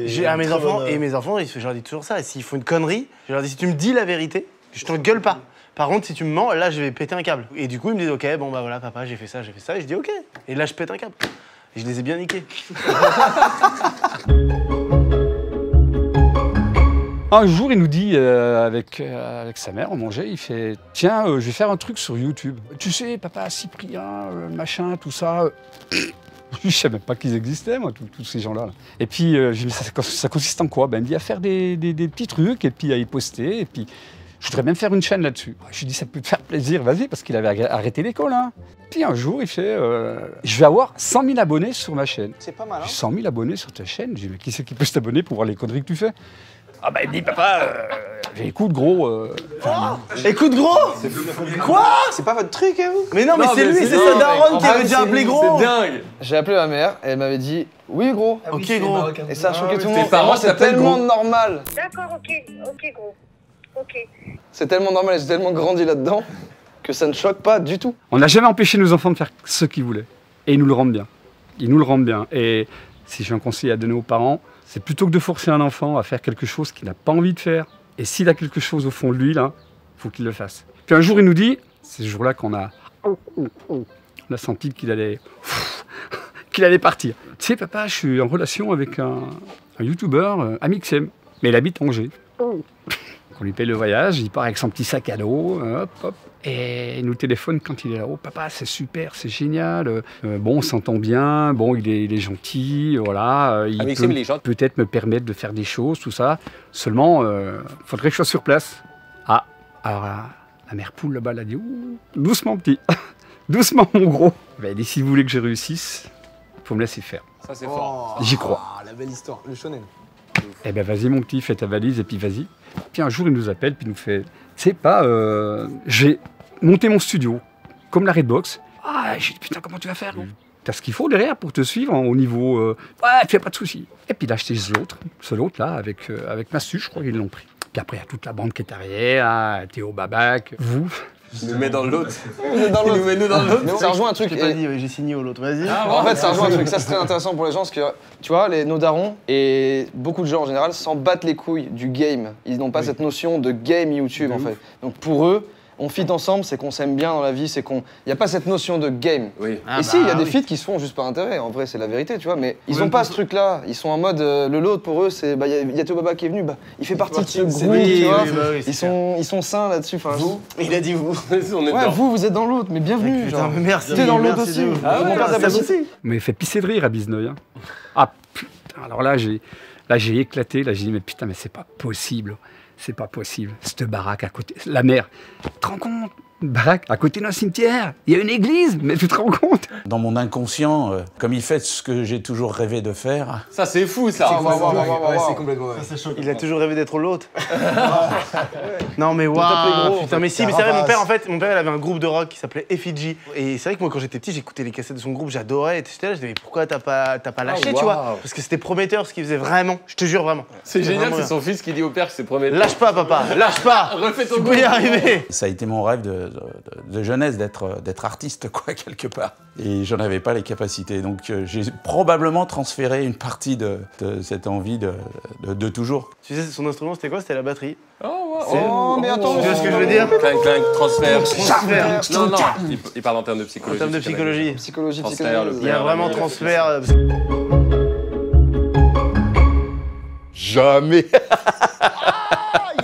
J'ai à mes enfants, et mes enfants, je leur dis toujours ça. Et s'ils font une connerie, je leur dis si tu me dis la vérité, je t'en gueule pas. Par contre, si tu me mens, là, je vais péter un câble. Et du coup, ils me disent ok, bon bah voilà, papa, j'ai fait ça. Et je dis ok. Et là, je pète un câble. Et je les ai bien niqués. Un jour, il nous dit, avec sa mère, on mangeait, il fait « Tiens, je vais faire un truc sur YouTube. Tu sais, papa, Cyprien, machin, tout ça. » Je ne savais même pas qu'ils existaient, moi, tous ces gens-là. Et puis, je lui dis « Ça consiste en quoi ?» Il me dit « À faire des petits trucs, et puis à y poster, et puis je voudrais même faire une chaîne là-dessus. » Je lui dis « Ça peut te faire plaisir, vas-y, parce qu'il avait arrêté l'école. Hein. » Puis un jour, il fait je vais avoir 100 000 abonnés sur ma chaîne. C'est pas mal, hein. 100 000 abonnés sur ta chaîne. Je dis « Mais qui c'est qui peut s'abonner pour voir les conneries que tu fais ?» Ah bah il me dit papa, écoute gros. Écoute gros. Quoi? C'est pas votre truc à vous? Mais non, mais c'est lui, c'est sa daronne qui avait déjà appelé gros. C'est dingue. J'ai appelé ma mère et elle m'avait dit oui gros. Ah, ok gros. Et ça a choqué tout le monde. Tes parents c'est tellement normal. D'accord, ok gros. Ok. C'est tellement normal et j'ai tellement grandi là-dedans que ça ne choque pas du tout. On n'a jamais empêché nos enfants de faire ce qu'ils voulaient. Et ils nous le rendent bien. Ils nous le rendent bien. Et si j'ai un conseil à donner aux parents, c'est plutôt que de forcer un enfant à faire quelque chose qu'il n'a pas envie de faire. Et s'il a quelque chose au fond de lui, là, il faut qu'il le fasse. Puis un jour, il nous dit, c'est ce jour-là qu'on a senti qu'il allait partir. Tu sais, papa, je suis en relation avec un youtubeur, Amixem, mais il habite Angers. On lui paye le voyage, il part avec son petit sac à dos, hop, hop. Et il nous téléphone quand il est là. Oh papa, c'est super, c'est génial. Bon, on s'entend bien. Bon, il est gentil. Voilà. Il peut peut-être me permettre de faire des choses, tout ça. Seulement, faudrait que je sois sur place. Ah, alors la mère poule là-bas, elle a dit doucement petit, doucement mon gros. Ben, elle dit si vous voulez que je réussisse, faut me laisser faire. Ça c'est fort. J'y crois. La belle histoire, le shonen. Eh ben vas-y mon petit, fais ta valise et puis vas-y. Puis un jour, il nous appelle, puis il nous fait, c'est pas, j'ai monté mon studio, comme la Redbox. Ah, j'ai dit, putain, comment tu vas faire? T'as ce qu'il faut derrière pour te suivre au niveau, ouais, tu fais pas de soucis. Et puis il a acheté ce l'autre là, avec Massu, je crois qu'ils l'ont pris. Puis après, il y a toute la bande qui est derrière, hein, Théo Babac, vous. Il nous met dans l'autre. Il nous met dans l'autre. Ça rejoint un truc. Je t'ai pas dit, j'ai signé au l'autre, vas-y. En fait, ça rejoint un truc. Ça, c'est très intéressant pour les gens parce que, tu vois, nos darons et beaucoup de gens en général s'en battent les couilles du game. Ils n'ont pas cette notion de game YouTube, en fait. Donc pour eux, on fit ensemble, c'est qu'on s'aime bien dans la vie, c'est qu'on. Il n'y a pas cette notion de game. Oui. Et si, il y a des feats qui se font juste par intérêt, en vrai, c'est la vérité, tu vois, mais ils n'ont pas ce truc-là. Ils sont en mode, l'autre pour eux, c'est. Bah, il y a Théo Baba qui est venu, bah, il fait partie de ce groupe, tu vois. Ils sont sains là-dessus. Enfin, vous. Il a dit vous. Ouais, vous êtes dans l'autre, mais bienvenue. Putain, mais merci. T'es dans l'autre aussi. Ah ouais, Mais il fait pisser de rire à Bizneuil. Hein. Ah putain, alors là, j'ai éclaté, là, j'ai dit, mais putain, mais c'est pas possible. C'est pas possible. Cette baraque à côté, la mer. Tu te rends compte? Baraque à côté d'un cimetière, il y a une église, mais tu te rends compte? Dans mon inconscient, comme il fait ce que j'ai toujours rêvé de faire. Ça, c'est fou, ça. C'est complètement. Il a toujours rêvé d'être l'autre. Non mais waouh, putain, mais si, mais c'est vrai, mon père, il avait un groupe de rock qui s'appelait Effigy. Et c'est vrai que moi, quand j'étais petit, j'écoutais les cassettes de son groupe, j'adorais. Et j'étais là, je disais, mais pourquoi t'as pas lâché, tu vois? Parce que c'était prometteur ce qu'il faisait vraiment. Je te jure vraiment. C'est génial, c'est son fils qui dit au père que c'est prometteur. Lâche pas, papa, lâche pas. Refais ton Tu peux y arriver. Ça a été mon rêve de jeunesse d'être artiste, quoi, quelque part. Et j'en avais pas les capacités. Donc j'ai probablement transféré une partie de cette envie de toujours. Tu sais, son instrument, c'était quoi? C'était la batterie. Oh, mais attends, tu vois ce que je veux dire? Clank, clank, transfert. Transfert. Non, il parle en termes de psychologie. En termes de psychologie. Transfert, Il y a vraiment transfert. Jamais.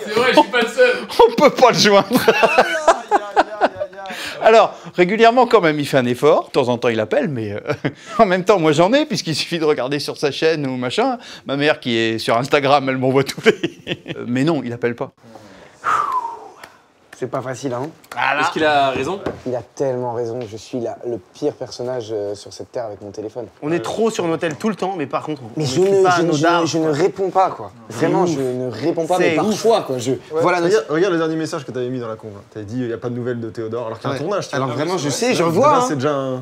C'est vrai, je suis pas le seul. On peut pas le joindre. Alors, régulièrement, quand même, il fait un effort. De temps en temps, il appelle, mais en même temps, moi, j'en ai, puisqu'il suffit de regarder sur sa chaîne ou machin. Ma mère, qui est sur Instagram, elle m'envoie tous les... mais non, il appelle pas. C'est pas facile, hein. Est-ce qu'il a raison? Il a tellement raison. Je suis le pire personnage sur cette terre avec mon téléphone. On est trop sur nos tels tout le temps, mais par contre, mais je ne réponds pas, quoi. Vraiment, je ne réponds pas, mais par choix, quoi. Voilà, regarde le dernier message que t'avais mis dans la conve. T'avais dit, il n'y a pas de nouvelles de Théodore, alors qu'il y a un tournage. Alors vraiment, je sais, je vois.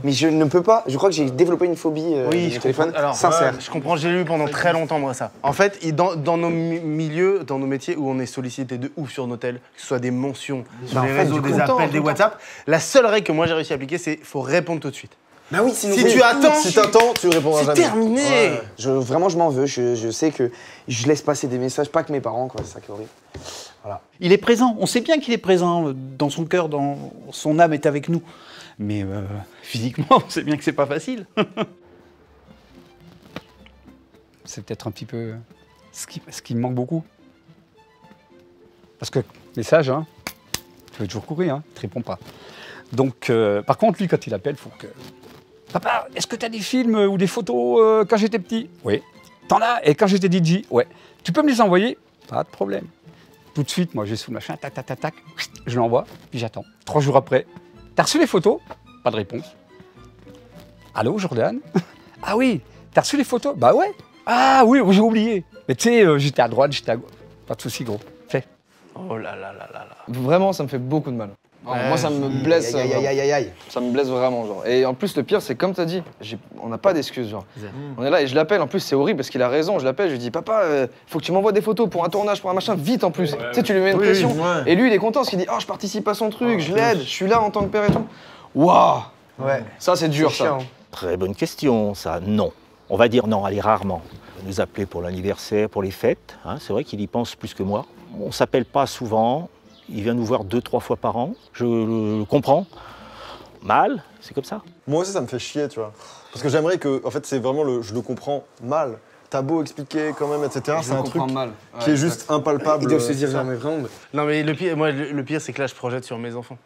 Mais je ne peux pas. Je crois que j'ai développé une phobie du téléphone. Alors, sincère. Je comprends, j'ai lu pendant très longtemps, moi, ça. En fait, dans nos milieux, dans nos métiers où on est sollicité de ouf sur nos tels, que ce soit des mentions sur les réseaux, des appels, des WhatsApp, la seule règle que moi j'ai réussi à appliquer, c'est faut répondre tout de suite. Bah oui, si tu attends, tu répondras jamais. C'est terminé. Ouais. Vraiment, je m'en veux. Je sais que je laisse passer des messages, pas que mes parents, quoi. C'est ça qui est horrible. Voilà. Il est présent. On sait bien qu'il est présent dans son cœur, dans son âme est avec nous. Mais physiquement, on sait bien que c'est pas facile. C'est peut-être un petit peu ce qui me manque beaucoup. Parce que message, hein, tu veux toujours courir, hein, tu réponds pas. Donc, par contre, lui, quand il appelle, il faut que... Papa, est-ce que tu as des films ou des photos quand j'étais petit? Oui. T'en as? Et quand j'étais DJ? Ouais. Tu peux me les envoyer? Pas de problème. Tout de suite, moi, j'ai sous le machin, tac, tac, tac, tac, je l'envoie, puis j'attends. 3 jours après, t'as reçu les photos? Pas de réponse. Allô, Jordan? Ah oui, t'as reçu les photos? Bah ouais. Ah oui, j'ai oublié. Mais tu sais, j'étais à droite, j'étais à gauche. Pas de souci, gros. Fais. Oh là là là là là. Vraiment, ça me fait beaucoup de mal. Moi, ça me blesse. Ça me blesse vraiment, genre. Et en plus, le pire, c'est comme t'as dit, on n'a pas d'excuses, genre. On est là et je l'appelle. En plus, c'est horrible parce qu'il a raison. Je l'appelle, je lui dis, papa, faut que tu m'envoies des photos pour un tournage, pour un machin, vite en plus. Tu sais, tu lui mets une pression. Et lui, il est content parce qu'il dit, oh, je participe à son truc, je l'aide, je suis là en tant que père et tout. Waouh. Ouais. Ça, c'est dur, ça. Très bonne question, ça. Non. On va dire non, allez, rarement. Nous appeler pour l'anniversaire, pour les fêtes. Hein, c'est vrai qu'il y pense plus que moi. On ne s'appelle pas souvent. Il vient nous voir 2-3 fois par an. Je le comprends. Mal, c'est comme ça. Moi aussi, ça me fait chier, tu vois. Parce que j'aimerais que, en fait, c'est vraiment je le comprends mal. T'as beau expliquer quand même, etc. C'est un truc qui est juste impalpable. Ils doivent se dire, genre, mais vraiment. Non, mais le pire, c'est que là, je projette sur mes enfants.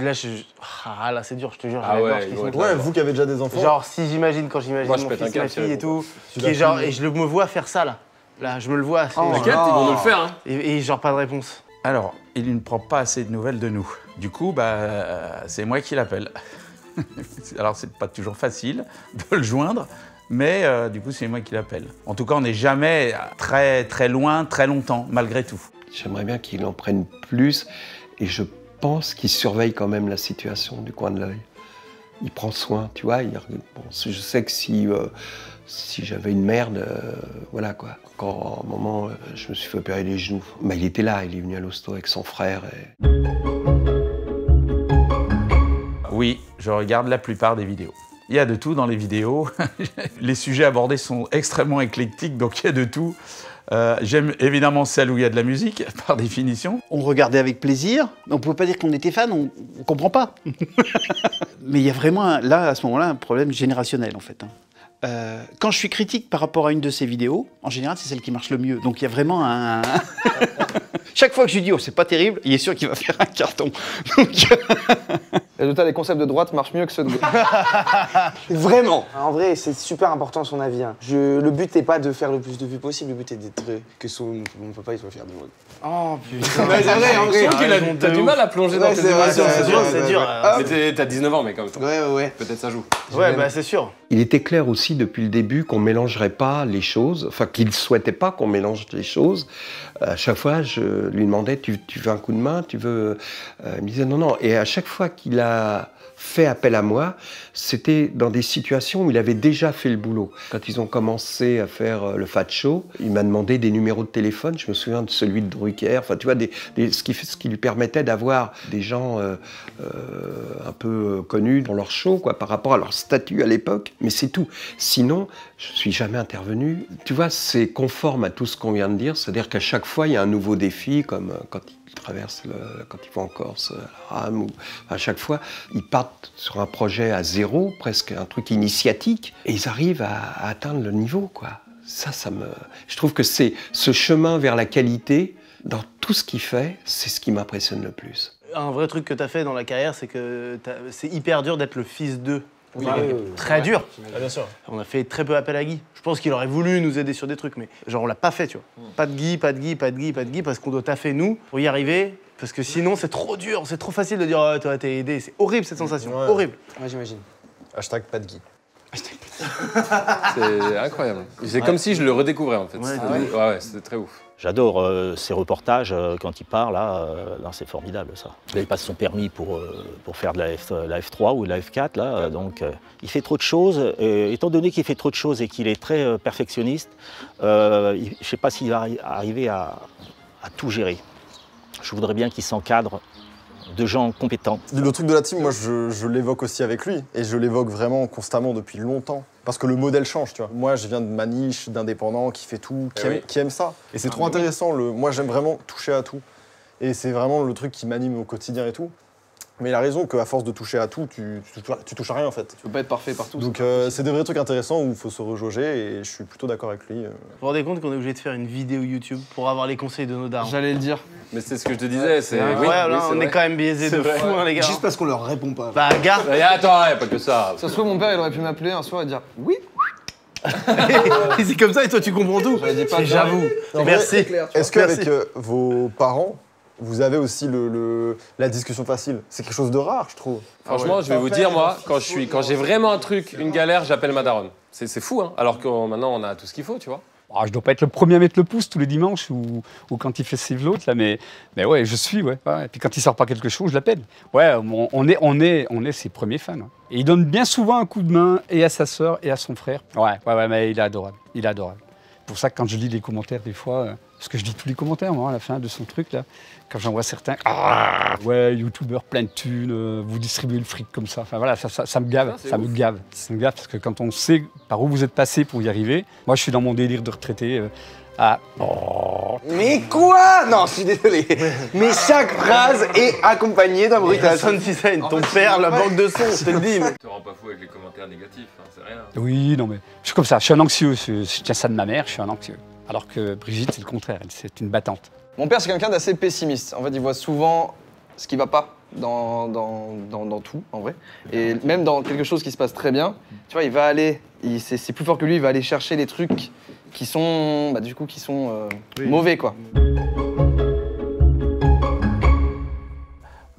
Là, c'est dur, je te jure. Ouais, vous qui avez déjà des enfants. Genre, si j'imagine, quand j'imagine mon fils, ma fille et tout, qui est genre, et je me vois faire ça, là. Là, je me le vois. T'inquiète, ils vont nous le faire, hein. Et genre, pas de réponse. Alors, il ne prend pas assez de nouvelles de nous. Du coup, c'est moi qui l'appelle. Alors, c'est pas toujours facile de le joindre, mais du coup, c'est moi qui l'appelle. En tout cas, on n'est jamais très très loin, très longtemps, malgré tout. J'aimerais bien qu'il en prenne plus et je pense qu'il surveille quand même la situation du coin de l'œil. Il prend soin, tu vois. Bon, je sais que si j'avais une merde, voilà quoi. Quand à un moment, je me suis fait opérer les genoux, bah, il était là, il est venu à l'hosto avec son frère. Oui, je regarde la plupart des vidéos. Il y a de tout dans les vidéos. Les sujets abordés sont extrêmement éclectiques, donc il y a de tout. J'aime évidemment celle où il y a de la musique, par définition. On regardait avec plaisir, mais on ne pouvait pas dire qu'on était fan, on ne comprend pas. Mais il y a vraiment, là, à ce moment-là, un problème générationnel, en fait. Quand je suis critique par rapport à une de ces vidéos, en général, c'est celle qui marche le mieux. Donc il y a vraiment un... Chaque fois que je lui dis « Oh, c'est pas terrible », il est sûr qu'il va faire un carton. Donc... Résultat, les concepts de droite marchent mieux que ceux de gauche. Vraiment. En vrai, c'est super important son avis. Hein. Le but n'est pas de faire le plus de vues possible, le but est d'être que mon papa il soit fier de moi. Oh putain. Mais c'est vrai, en vrai. T'as du mal à plonger dans tes émotions. C'est dur. Mais t'as 19 ans, mais comme ça. Ouais. Peut-être ça joue. Ouais, bah c'est sûr. Il était clair aussi depuis le début qu'on ne mélangerait pas les choses, enfin qu'il ne souhaitait pas qu'on mélange les choses. À chaque fois, je lui demandais, tu veux un coup de main, tu veux... il me disait non. Et à chaque fois qu'il a fait appel à moi, c'était dans des situations où il avait déjà fait le boulot. Quand ils ont commencé à faire le Fat Show, il m'a demandé des numéros de téléphone, je me souviens de celui de Drucker, enfin tu vois, ce qui lui permettait d'avoir des gens un peu connus dans leur show, quoi, par rapport à leur statut à l'époque, mais c'est tout. Sinon, je ne suis jamais intervenu. Tu vois, c'est conforme à tout ce qu'on vient de dire, c'est-à-dire qu'à chaque fois, il y a un nouveau défi, comme quand ils vont en Corse, à la rame, ou à chaque fois, ils partent sur un projet à zéro, presque un truc initiatique, et ils arrivent à atteindre le niveau, quoi. Je trouve que c'est ce chemin vers la qualité, dans tout ce qu'il fait, c'est ce qui m'impressionne le plus. Un vrai truc que t'as fait dans la carrière, c'est que c'est hyper dur d'être le fils d'eux. Oui, très dur. Ah, bien sûr. On a fait très peu appel à Guy. Je pense qu'il aurait voulu nous aider sur des trucs, mais genre on l'a pas fait, tu vois. Pas de Guy, parce qu'on doit taffer nous pour y arriver. Parce que sinon c'est trop dur, c'est trop facile de dire oh, toi t'es aidé. C'est horrible cette sensation, horrible. Ouais, j'imagine. Hashtag pas de Guy. C'est incroyable. C'est comme si je le redécouvrais en fait. Ouais, c'était très ouf. J'adore ces reportages quand il part, là, c'est formidable ça. Là, il passe son permis pour faire de la F3 ou de la F4, là, donc il fait trop de choses. Étant donné qu'il fait trop de choses et qu'il est très perfectionniste, je ne sais pas s'il va arriver à tout gérer. Je voudrais bien qu'il s'encadre de gens compétents. Le truc de la team, moi, je l'évoque aussi avec lui, et je l'évoque vraiment constamment depuis longtemps. Parce que le modèle change, tu vois. Moi, je viens de ma niche d'indépendant qui fait tout, qui aime ça. Et c'est trop intéressant. Moi, j'aime vraiment toucher à tout. Et c'est vraiment le truc qui m'anime au quotidien et tout. Mais il a raison qu'à force de toucher à tout, tu touches à rien en fait. Tu peux pas être parfait partout. Donc c'est des vrais trucs intéressants où il faut se rejauger et je suis plutôt d'accord avec lui. Vous vous rendez compte qu'on est obligé de faire une vidéo YouTube pour avoir les conseils de nos darons? J'allais le dire. Mais c'est ce que je te disais, c'est incroyable, on est quand même biaisés de fou, hein, les gars. Juste parce qu'on leur répond pas. Bah, gars. Attends, y a pas que ça. Ça se trouve, mon père, il aurait pu m'appeler un soir et dire oui. Et c'est comme ça et toi tu comprends tout. J'avoue. Merci. Est-ce qu'avec vos parents, vous avez aussi la discussion facile? C'est quelque chose de rare, je trouve. Franchement, je vais vous dire, moi, quand j'ai vraiment un truc, une galère, j'appelle ma daronne. C'est fou, hein. Alors que maintenant, on a tout ce qu'il faut, tu vois. Oh, je dois pas être le premier à mettre le pouce tous les dimanches ou quand il fait ses vlogs, là, mais ouais, je suis, ouais. Et puis quand il sort pas quelque chose, je l'appelle. Ouais, on est ses premiers fans. Hein. Et il donne bien souvent un coup de main et à sa sœur et à son frère. Ouais, mais il est adorable. Il est adorable. C'est pour ça que quand je lis les commentaires des fois, parce que je lis tous les commentaires moi à la fin de son truc là, quand j'en vois certains, ouais, youtubeur plein de thunes, vous distribuez le fric comme ça. Enfin voilà, ça me gave, ça me gave parce que quand on sait par où vous êtes passé pour y arriver, moi je suis dans mon délire de retraité. Mais quoi? Non, je suis désolé. Mais chaque phrase est accompagnée d'un bruitage. Sound design, ton père, la banque de son, je te le dis. Tu te rends pas fou avec les commentaires négatifs, hein, c'est rien. Oui, non mais je suis comme ça, je suis un anxieux. Je tiens ça de ma mère, je suis un anxieux. Alors que Brigitte, c'est le contraire, c'est une battante. Mon père, c'est quelqu'un d'assez pessimiste. En fait, il voit souvent ce qui va pas dans tout, en vrai. Et même dans quelque chose qui se passe très bien, tu vois, il va aller, c'est plus fort que lui, il va aller chercher les trucs qui sont, mauvais, quoi.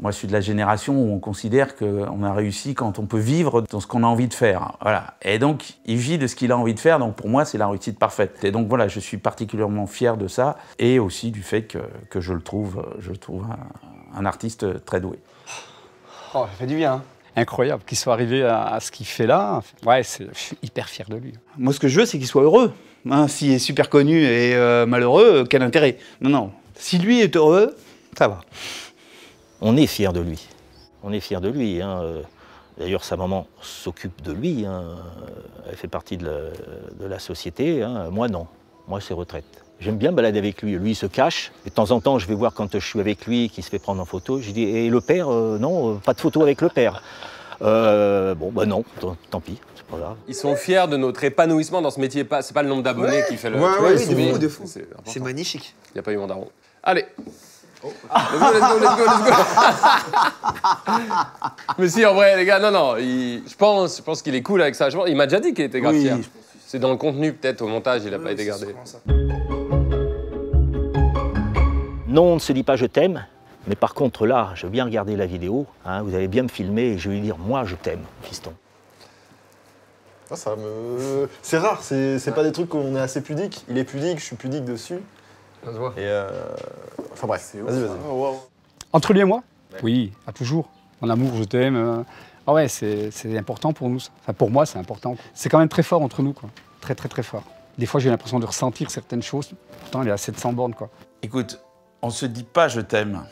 Moi, je suis de la génération où on considère qu'on a réussi quand on peut vivre dans ce qu'on a envie de faire. Voilà. Et donc, il vit de ce qu'il a envie de faire. Donc, pour moi, c'est la réussite parfaite. Et donc, voilà, je suis particulièrement fier de ça. Et aussi du fait que je le trouve un artiste très doué. Oh, ça fait du bien. Hein. Incroyable qu'il soit arrivé à ce qu'il fait là. Ouais, je suis hyper fier de lui. Moi, ce que je veux, c'est qu'il soit heureux. Hein, s'il est super connu et malheureux, quel intérêt? Non, non. Si lui est heureux, ça va. On est fiers de lui. On est fiers de lui. Hein. D'ailleurs, sa maman s'occupe de lui. Hein. Elle fait partie de la société. Hein. Moi, non. Moi, c'est retraite. J'aime bien balader avec lui. Lui, il se cache. Et de temps en temps, je vais voir quand je suis avec lui, qu'il se fait prendre en photo. Je dis, et le père, non, pas de photo avec le père. Bon, bah non, tant pis, c'est pas grave. Ils sont fiers de notre épanouissement dans ce métier. C'est pas le nombre d'abonnés qui fait le... Ouais, de fou. C'est magnifique. Il n'y a pas eu mon daron. Allez. Let's go. Mais si, en vrai, les gars, non, je pense qu'il est cool avec ça. Il m'a déjà dit qu'il était grave fier. C'est dans le contenu, peut-être, au montage, il n'a pas été gardé. Non, on ne se dit pas je t'aime, mais par contre là, je veux bien regarder la vidéo, hein, vous allez bien me filmer et je vais lui dire moi je t'aime, fiston. Ah, c'est rare, c'est pas des trucs où on est assez pudique. Il est pudique, je suis pudique dessus. Ça se voit. Et enfin bref, vas-y. Entre lui et moi? Oui, à toujours. En amour, je t'aime. Ah ouais, c'est important pour nous. Enfin, pour moi, c'est important. C'est quand même très fort entre nous, quoi. Très, très, très fort. Des fois, j'ai l'impression de ressentir certaines choses. Pourtant, il est à 700 bornes, quoi. Écoute, on se dit pas je t'aime,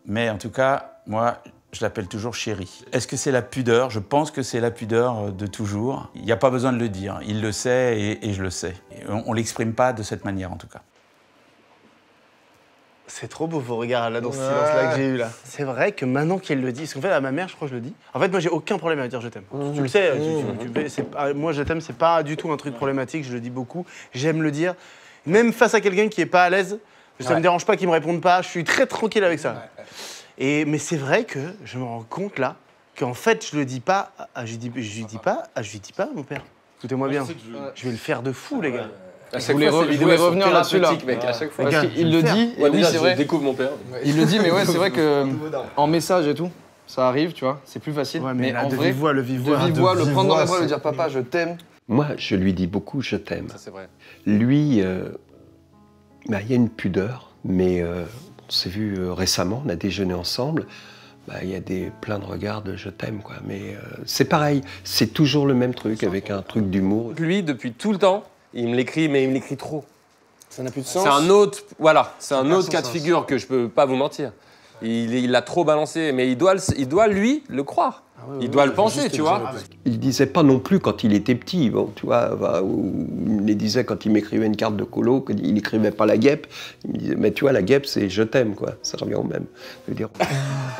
mais en tout cas, moi, je l'appelle toujours chérie. Est-ce que c'est la pudeur? Je pense que c'est la pudeur de toujours. Il n'y a pas besoin de le dire. Il le sait et je le sais. Et on l'exprime pas de cette manière, en tout cas. C'est trop beau vos regards là dans ce silence-là que j'ai eu là. C'est vrai que maintenant qu'elle le dit, parce qu'en fait à ma mère je crois que je le dis. En fait moi j'ai aucun problème à dire je t'aime. Tu le sais, moi je t'aime c'est pas du tout un truc problématique, je le dis beaucoup. J'aime le dire, même face à quelqu'un qui est pas à l'aise. Ça me dérange pas qu'il me réponde pas, je suis très tranquille avec ça. Mais c'est vrai que je me rends compte là qu'en fait je le dis pas, je lui dis pas à mon père. Écoutez-moi bien, je vais le faire de fou les gars. Vous voulez revenir là-dessus là. Mec, à chaque fois. Parce qu'il le dit, et oui, c'est vrai. Je découvre mon père. Il le dit, mais ouais, c'est vrai que en message et tout, ça arrive, tu vois, c'est plus facile. Ouais, mais en de vrai, vive voix, le prendre dans les bras, le dire papa, je t'aime. Moi, je lui dis beaucoup je t'aime. Ça, c'est vrai. Lui, il y a une pudeur, mais on s'est vu récemment, on a déjeuné ensemble. Il y a plein de regards de je t'aime, quoi. Mais c'est pareil, c'est toujours le même truc, avec un truc d'humour. Lui, depuis tout le temps, il me l'écrit, mais il me l'écrit trop. Ça n'a plus de sens. C'est un autre, voilà, c'est un autre cas de figure que je peux pas vous mentir. Il l'a trop balancé, mais il doit lui le croire. Il doit le penser, tu vois. Il disait pas non plus quand il était petit, bon, tu vois, il me disait quand il m'écrivait une carte de colo, qu'il n'écrivait pas la guêpe, il me disait, mais tu vois, la guêpe, c'est je t'aime, quoi, ça revient au même. Je veux dire.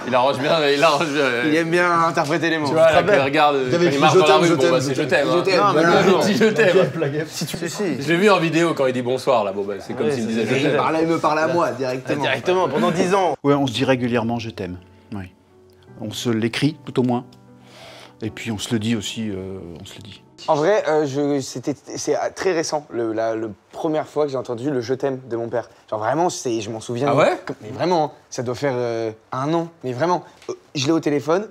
Il arrange bien, Il aime bien interpréter les mots. Tu vois, là, il regarde, il marche dans la rue, bon, bah, c'est je t'aime. Il dit je t'aime. Je l'ai vu en vidéo quand il dit bonsoir, là, bon, bah, c'est comme s'il me disait je t'aime. Il me parle à moi, directement. Directement, pendant 10 ans. Ouais, on se dit régulièrement je t'aime. Oui. On se l'écrit tout au moins. Et puis on se le dit aussi, on se le dit. En vrai, c'est très récent, la première fois que j'ai entendu le « je t'aime » de mon père. Genre vraiment, je m'en souviens. Ah ouais? Mais vraiment, ça doit faire 1 an. Mais vraiment, je l'ai au téléphone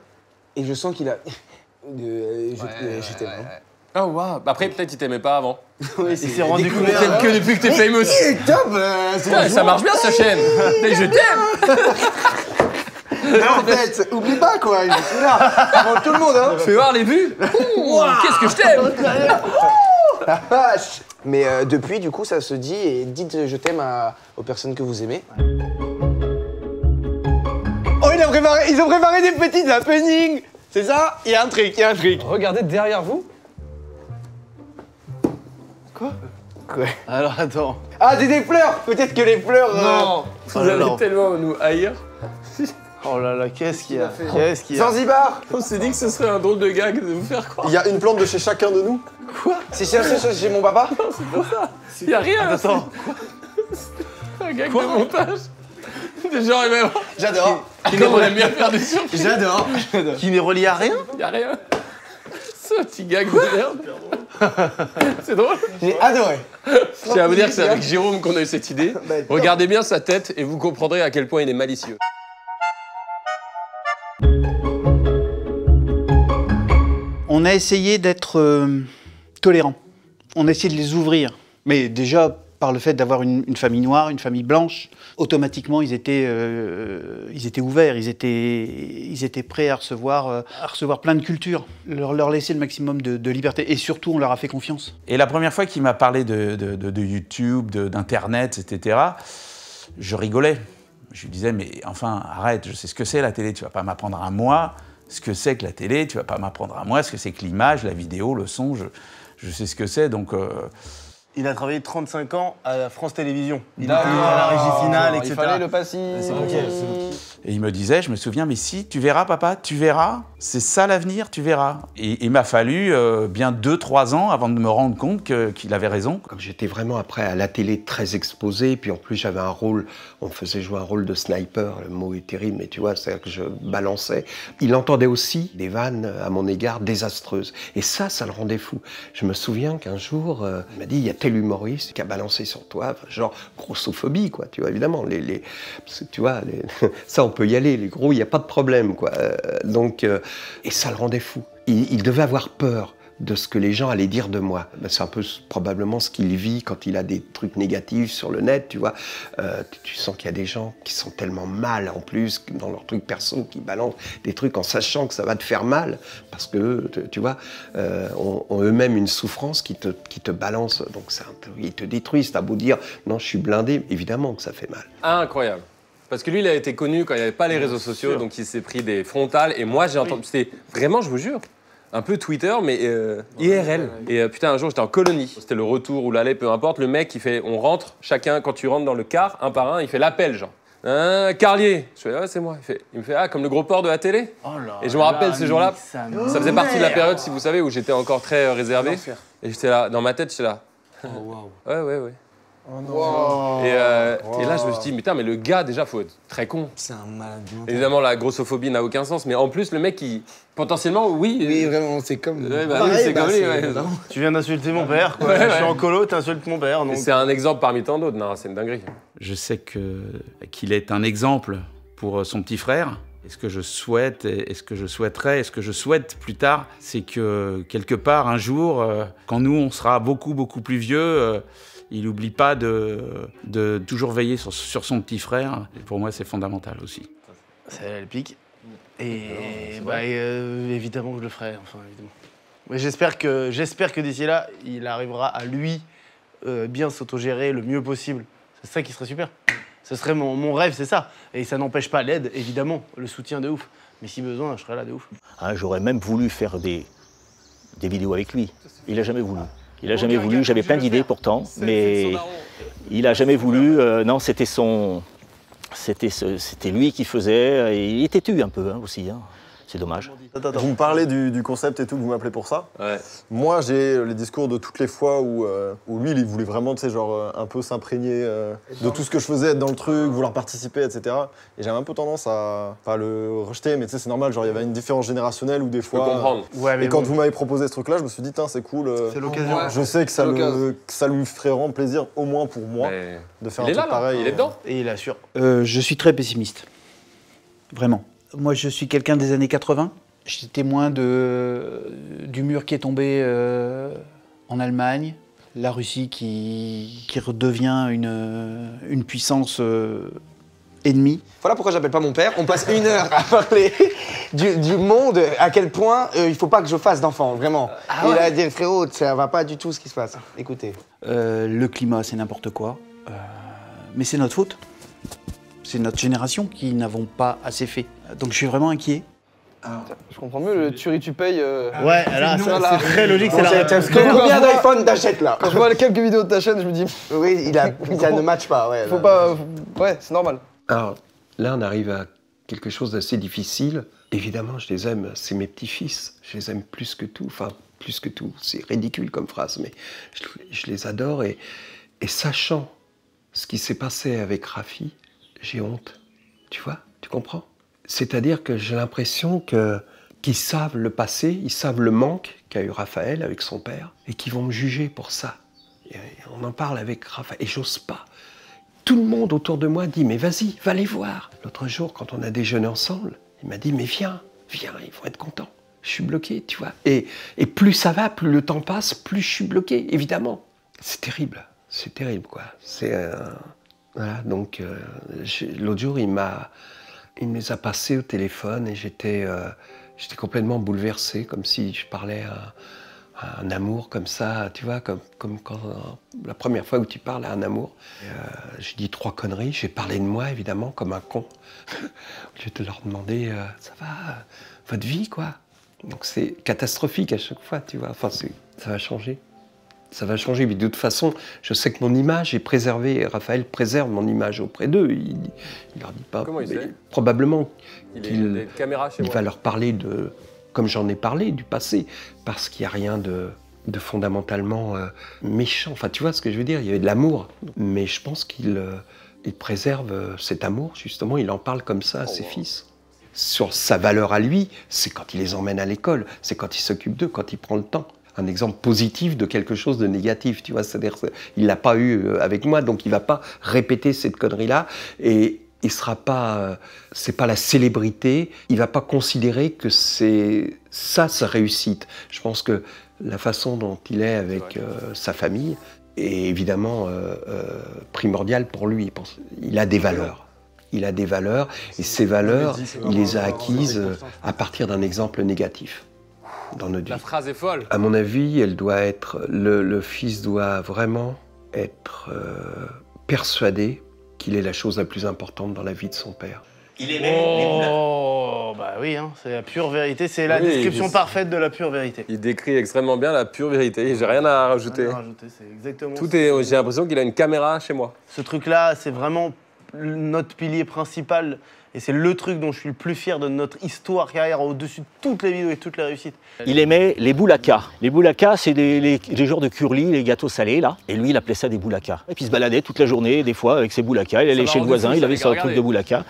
et je sens qu'il a... je t'aime. Oh waouh. Après, peut-être il t'aimait pas avant. Ouais, il s'est rendu compte que depuis que t'es famous. Ça marche bien sa chaîne. Mais je t'aime. En fait, oublie pas quoi, je suis là, avant tout le monde, hein. Fais voir les vues. Qu'est-ce que je t'aime. La vache. Mais depuis, du coup, ça se dit, et dites je t'aime aux personnes que vous aimez. Oh, ils ont préparé des petits happenings. C'est ça? Il y a un truc, Regardez derrière vous. Quoi? Alors attends. Ah, c'est des fleurs. Peut-être que les fleurs... Non. Vous allez tellement nous haïr. Oh là là, qu'est-ce qu'il y a? Zanzibar. On s'est dit que ce serait un drôle de gag de vous faire croire. Il y a une plante de chez chacun de nous. Quoi? C'est chez mon papa? Non, c'est pas ça. Il y a rien. Attends. Un gag de montage. Des gens et même. J'adore. Comme on aime bien faire des surprises. J'adore. Qui n'est relié à rien? Il y a rien. Ce petit gag de merde. C'est drôle. J'ai adoré. Je tiens à vous dire que c'est avec Jérôme qu'on a eu cette idée. Regardez bien sa tête et vous comprendrez à quel point il est malicieux. a essayé d'être tolérant. On a essayé de les ouvrir. Mais déjà, par le fait d'avoir une famille noire, une famille blanche, automatiquement, ils étaient ouverts, ils étaient prêts à recevoir plein de cultures, leur laisser le maximum de liberté. Et surtout, on leur a fait confiance. Et la première fois qu'il m'a parlé de YouTube, d'Internet, etc., je rigolais. Je lui disais, mais enfin, arrête, je sais ce que c'est la télé, tu vas pas m'apprendre à moi ce que c'est que la télé, tu vas pas m'apprendre à moi ce que c'est que l'image, la vidéo, le son, je sais ce que c'est, donc... Il a travaillé 35 ans à France Télévisions. Il était à la régie finale, etc. Il fallait le passer. Et il me disait, je me souviens, mais si, tu verras papa, tu verras, c'est ça l'avenir, tu verras. Et il m'a fallu bien 2-3 ans avant de me rendre compte qu'il avait raison. Comme j'étais vraiment après à la télé très exposé, puis en plus j'avais un rôle, on me faisait jouer un rôle de sniper, le mot est terrible, mais tu vois, c'est-à-dire que je balançais. Il entendait aussi des vannes à mon égard désastreuses. Et ça le rendait fou. Je me souviens qu'un jour, il m'a dit, il y a tel humoriste qui a balancé sur toi, genre grossophobie, quoi, tu vois, évidemment, tu vois, ça on peut y aller, les gros, il n'y a pas de problème, quoi. Et ça le rendait fou. Il devait avoir peur de ce que les gens allaient dire de moi. Ben, c'est un peu probablement ce qu'il vit quand il a des trucs négatifs sur le net, tu vois. Tu sens qu'il y a des gens qui sont tellement mal, en plus, dans leurs trucs perso, qui balancent des trucs en sachant que ça va te faire mal, parce que, tu vois, ont eux-mêmes une souffrance qui te balance, donc ils te détruisent. T'as beau dire, non, je suis blindé, évidemment que ça fait mal. Incroyable. Parce que lui, il a été connu quand il n'y avait pas les réseaux sociaux, donc il s'est pris des frontales, et moi, j'ai entendu... C'était vraiment, je vous jure, un peu Twitter, mais IRL. Et putain, un jour, j'étais en colonie. C'était le retour ou l'aller, peu importe. Le mec, il fait, on rentre, chacun, quand tu rentres dans le car, un par un, il fait l'appel, genre. Carlier. Je fais, ouais, c'est moi. Il me fait, ah, comme le gros porc de la télé. Et je me rappelle ce jour-là, ça faisait partie de la période, si vous savez, où j'étais encore très réservé. Et j'étais là, dans ma tête, j'étais là. Ouais. Oh non. Wow. Et là, je me suis dit, mais le gars, déjà, faut être très con. C'est un malade. Évidemment, la grossophobie n'a aucun sens, mais en plus, le mec, potentiellement, oui. Oui, vraiment, c'est comme... Ouais, oui, c'est comme lui, ouais. Tu viens d'insulter mon père, quoi. Je suis en colo, t'insultes mon père. Donc... C'est un exemple parmi tant d'autres. Non, c'est une dinguerie. Je sais qu'il est un exemple pour son petit frère. Et ce que je souhaite, et ce que je souhaiterais, et ce que je souhaite plus tard, c'est que, quelque part, un jour, quand nous, on sera beaucoup, beaucoup plus vieux... il n'oublie pas de toujours veiller sur son petit frère. Et pour moi, c'est fondamental aussi. Ça le pique. Et évidemment que je le ferai. Enfin, évidemment. Mais j'espère que d'ici là, il arrivera à lui bien s'autogérer le mieux possible. C'est ça qui serait super. Ce serait mon rêve, c'est ça. Et ça n'empêche pas l'aide, évidemment, le soutien de ouf. Mais si besoin, je serai là de ouf. Hein, j'aurais même voulu faire des vidéos avec lui. Il n'a jamais voulu. Il n'a jamais voulu, j'avais plein d'idées pourtant, mais il n'a jamais voulu. Non, c'était lui qui faisait, et il était têtu un peu aussi, hein. C'est dommage. Vous me parlez du concept et tout, vous m'appelez pour ça. Ouais. Moi, j'ai les discours de toutes les fois où lui, il voulait vraiment, tu sais, genre un peu s'imprégner de tout ce que je faisais, être dans le truc, vouloir participer, etc. Et j'avais un peu tendance à pas le rejeter, mais tu sais, c'est normal, genre il y avait une différence générationnelle où des fois... Je peux comprendre. Ouais, et quand vous m'avez proposé ce truc-là, je me suis dit, c'est cool. C'est l'occasion. Je sais que ça lui ferait vraiment plaisir, au moins pour moi, de faire un truc pareil. Il est dedans. Et il assure. Je suis très pessimiste. Vraiment. Moi, je suis quelqu'un des années 80. J'étais témoin du mur qui est tombé en Allemagne, la Russie qui redevient une puissance ennemie. Voilà pourquoi j'appelle pas mon père. On passe 1 heure à parler du monde, à quel point il faut pas que je fasse d'enfants, vraiment. Il a dit, frérot, ça va pas du tout ce qui se passe. Écoutez. Le climat, c'est n'importe quoi. Mais c'est notre faute. C'est notre génération qui n'avons pas assez fait. Donc je suis vraiment inquiet. Je comprends mieux le tu payes. Ouais, là, c'est très logique. Combien d'iPhone t'achètes là? Quand je vois quelques vidéos de ta chaîne, je me dis. Oui, ça ne matche pas. Ouais, faut pas. Ouais, c'est normal. Alors là, on arrive à quelque chose d'assez difficile. Évidemment, je les aime, c'est mes petits-fils. Je les aime plus que tout. Enfin, plus que tout. C'est ridicule comme phrase, mais je les adore. Et sachant ce qui s'est passé avec Rafi, j'ai honte. Tu vois? Tu comprends? C'est-à-dire que j'ai l'impression qu'ils savent le passé, ils savent le manque qu'a eu Raphaël avec son père, et qu'ils vont me juger pour ça. Et on en parle avec Raphaël, et j'ose pas. Tout le monde autour de moi dit, mais vas-y, va les voir. L'autre jour, quand on a déjeuné ensemble, il m'a dit, mais viens, ils vont être contents. Je suis bloqué, tu vois. Et plus ça va, plus le temps passe, plus je suis bloqué, évidemment. C'est terrible, quoi. Voilà, donc l'autre jour, il me les a passés au téléphone et j'étais complètement bouleversé, comme si je parlais à un amour comme ça, tu vois, comme quand la première fois où tu parles à un amour. J'ai dit 3 conneries, j'ai parlé de moi, évidemment, comme un con. Au lieu de leur demander, ça va, votre vie, quoi. Donc c'est catastrophique à chaque fois, tu vois. Enfin, ça va changer. Ça va changer, mais de toute façon, je sais que mon image est préservée. Raphaël préserve mon image auprès d'eux. Il leur dit pas. Comment il sait? Probablement Il va leur parler de, comme j'en ai parlé, du passé, parce qu'il n'y a rien de fondamentalement méchant. Enfin, tu vois ce que je veux dire? Il y avait de l'amour, mais je pense qu'il préserve cet amour. Justement, il en parle comme ça à ses fils. Sur sa valeur à lui, c'est quand il les emmène à l'école, c'est quand il s'occupe d'eux, quand il prend le temps. Un exemple positif de quelque chose de négatif, tu vois, c'est-à-dire il l'a pas eu avec moi, donc il va pas répéter cette connerie-là, et il sera pas, c'est pas la célébrité, il va pas considérer que c'est ça sa réussite. Je pense que la façon dont il est avec sa famille est évidemment primordiale pour lui. Il a des valeurs. Il a des valeurs, et ces valeurs, il les a acquises à partir d'un exemple négatif dans notre vie. La phrase est folle. À mon avis, elle doit être, le fils doit vraiment être persuadé qu'il est la chose la plus importante dans la vie de son père. Il aimait bah oui, hein, c'est la pure vérité, c'est la description parfaite de la pure vérité. Il décrit extrêmement bien la pure vérité, j'ai rien à rajouter. Rien à rajouter, c'est exactement Tout est, j'ai l'impression qu'il a une caméra chez moi. Ce truc-là, c'est vraiment notre pilier principal, et c'est le truc dont je suis le plus fier de notre histoire carrière, au-dessus de toutes les vidéos et toutes les réussites. Il aimait les boulaka. Les boulaka, c'est les genres de curly, les gâteaux salés, là. Et lui, il appelait ça des boulaka. Et puis il se baladait toute la journée, des fois, avec ses boulaka. Il allait chez le voisin, il avait son truc de boulaka.